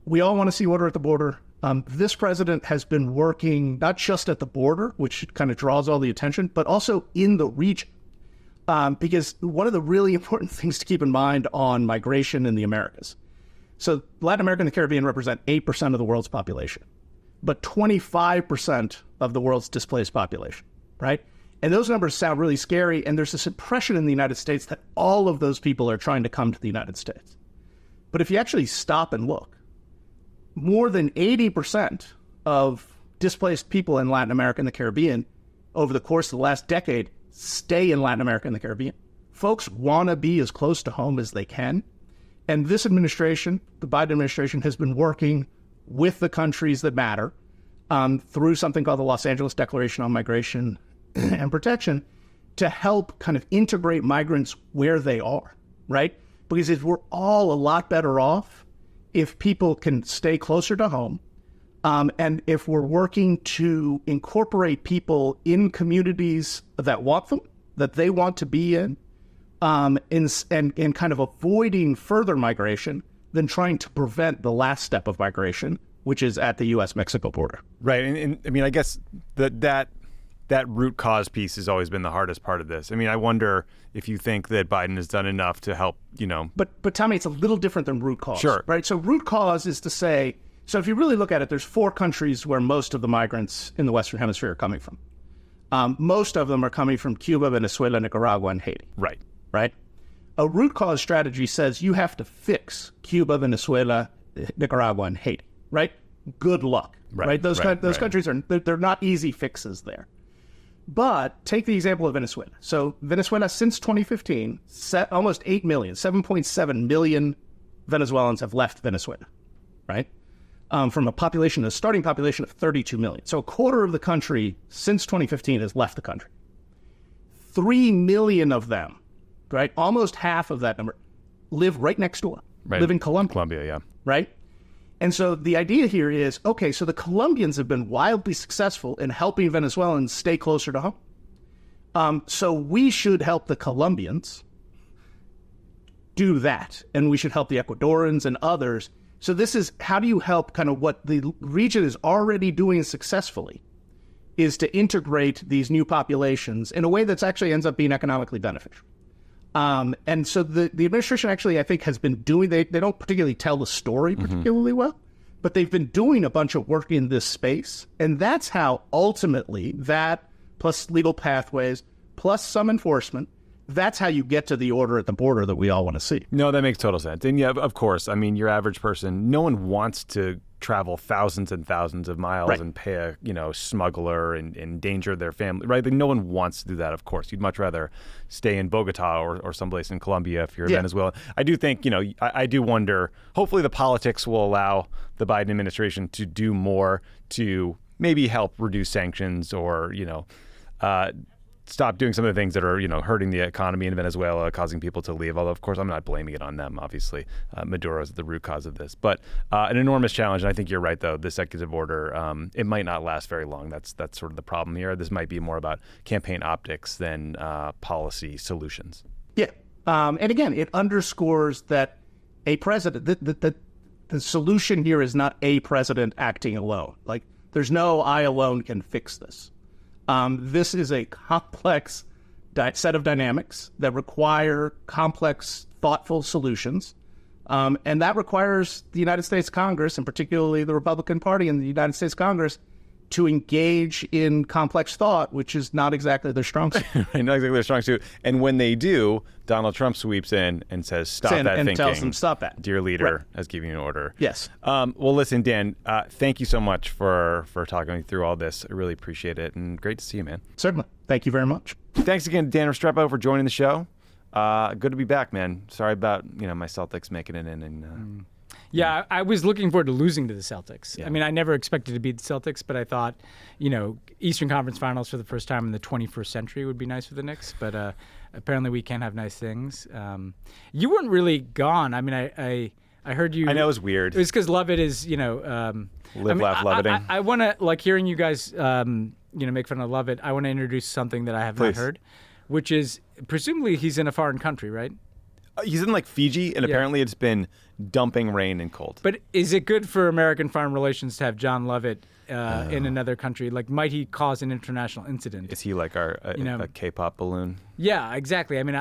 We all want to see order at the border. This president has been working not just at the border, which kind of draws all the attention, but also in the region. Because one of the really important things to keep in mind on migration in the Americas. So Latin America and the Caribbean represent 8% of the world's population, but 25% of the world's displaced population, right? And those numbers sound really scary, and there's this impression in the United States that all of those people are trying to come to the United States. But if you actually stop and look, more than 80% of displaced people in Latin America and the Caribbean over the course of the last decade stay in Latin America and the Caribbean. Folks want to be as close to home as they can. And this administration, the Biden administration, has been working with the countries that matter through something called the Los Angeles Declaration on Migration and Protection to help kind of integrate migrants where they are, right? Because if we're all a lot better off if people can stay closer to home, and if we're working to incorporate people in communities that want them, that they want to be in, and kind of avoiding further migration than trying to prevent the last step of migration, which is at the U.S.-Mexico border. Right. And I mean, I guess that root cause piece has always been the hardest part of this. I mean, I wonder if you think that Biden has done enough to help, But Tommy, it's a little different than root cause. Sure. Right? So root cause is to say, so if you really look at it, there's 4 countries where most of the migrants in the Western Hemisphere are coming from. Most of them are coming from Cuba, Venezuela, Nicaragua, and Haiti. Right. Right? A root cause strategy says you have to fix Cuba, Venezuela, Nicaragua, and Haiti. Right? Good luck. Right? Those countries they're not easy fixes there. But take the example of Venezuela. So Venezuela, since 2015, almost 8 million, 7.7 million Venezuelans have left Venezuela, right? From a starting population of 32 million. So a quarter of the country since 2015 has left the country. 3 million of them, right? Almost half of that number live right next door, live in Colombia. Colombia, yeah. Right? And so the idea here is, okay, so the Colombians have been wildly successful in helping Venezuelans stay closer to home. So we should help the Colombians do that. And we should help the Ecuadorians and others. So this is, how do you help kind of what the region is already doing successfully is to integrate these new populations in a way that's actually ends up being economically beneficial. And so the administration actually, I think, has been doing, they don't particularly tell the story particularly well, but they've been doing a bunch of work in this space. And that's how ultimately that, plus legal pathways, plus some enforcement, that's how you get to the order at the border that we all want to see. No, that makes total sense. And yeah, of course, I mean, your average person, no one wants to travel thousands and thousands of miles and pay a smuggler and endanger their family, right? Like, no one wants to do that, of course. You'd much rather stay in Bogota or someplace in Colombia if you're Venezuela. I do think, I do wonder, hopefully the politics will allow the Biden administration to do more to maybe help reduce sanctions or, stop doing some of the things that are, hurting the economy in Venezuela, causing people to leave. Although, of course, I'm not blaming it on them. Obviously, Maduro is the root cause of this. But an enormous challenge. And I think you're right, though. This executive order, it might not last very long. That's sort of the problem here. This might be more about campaign optics than policy solutions. Yeah. And again, it underscores that a president, the solution here is not a president acting alone. Like, there's no I alone can fix this. This is a complex set of dynamics that require complex, thoughtful solutions. And that requires the United States Congress, and particularly the Republican Party in the United States Congress, to engage in complex thought, which is not exactly their strong suit. Not exactly their strong suit. And when they do, Donald Trump sweeps in and says, stop that thinking. And tells them, stop that. Dear leader has given you an order. Yes. Well, listen, Dan, thank you so much for talking me through all this. I really appreciate it. And great to see you, man. Certainly. Thank you very much. Thanks again to Dan Restrepo for joining the show. Good to be back, man. Sorry about, my Celtics making it in. And Yeah, I was looking forward to losing to the Celtics. Yeah. I mean, I never expected to beat the Celtics, but I thought, Eastern Conference Finals for the first time in the 21st century would be nice for the Knicks. But apparently we can't have nice things. You weren't really gone. I mean, I heard you. I know it was weird. It was because Love It is, laugh, love it. I want to, hearing you guys, make fun of Love It, I want to introduce something that I have not heard, which is, presumably he's in a foreign country, right? He's in Fiji, and apparently it's been dumping rain and cold. But is it good for American foreign relations to have John Lovett in another country? Might he cause an international incident? Is he a K-pop balloon? Yeah, exactly. I mean,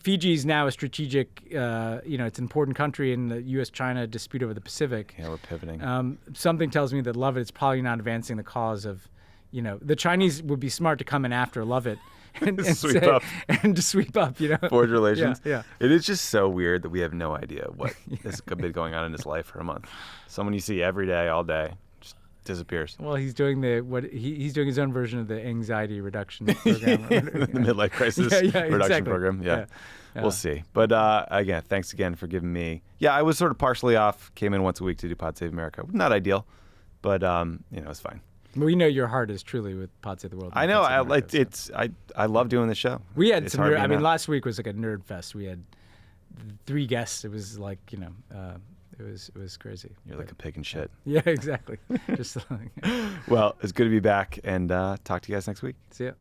Fiji's now a strategic, it's an important country in the U.S.-China dispute over the Pacific. Yeah, we're pivoting. Something tells me that Lovett is probably not advancing the cause of, the Chinese would be smart to come in after Lovett. And to sweep up, Forge relations. Yeah. It is just so weird that we have no idea what has been going on in his life for a month. Someone you see every day, all day, just disappears. Well, he's doing he's doing his own version of the anxiety reduction program. The midlife crisis reduction program. Yeah. We'll see. But again, thanks again for giving me. Yeah, I was sort of partially off. Came in once a week to do Pod Save America. Not ideal, but it's fine. We know your heart is truly with Pod Save the World. I know. I love doing the show. We had some. Last week was like a nerd fest. We had 3 guests. It was it was crazy. You're like a pig in shit. Yeah, exactly. Just well, it's good to be back, and talk to you guys next week. See ya.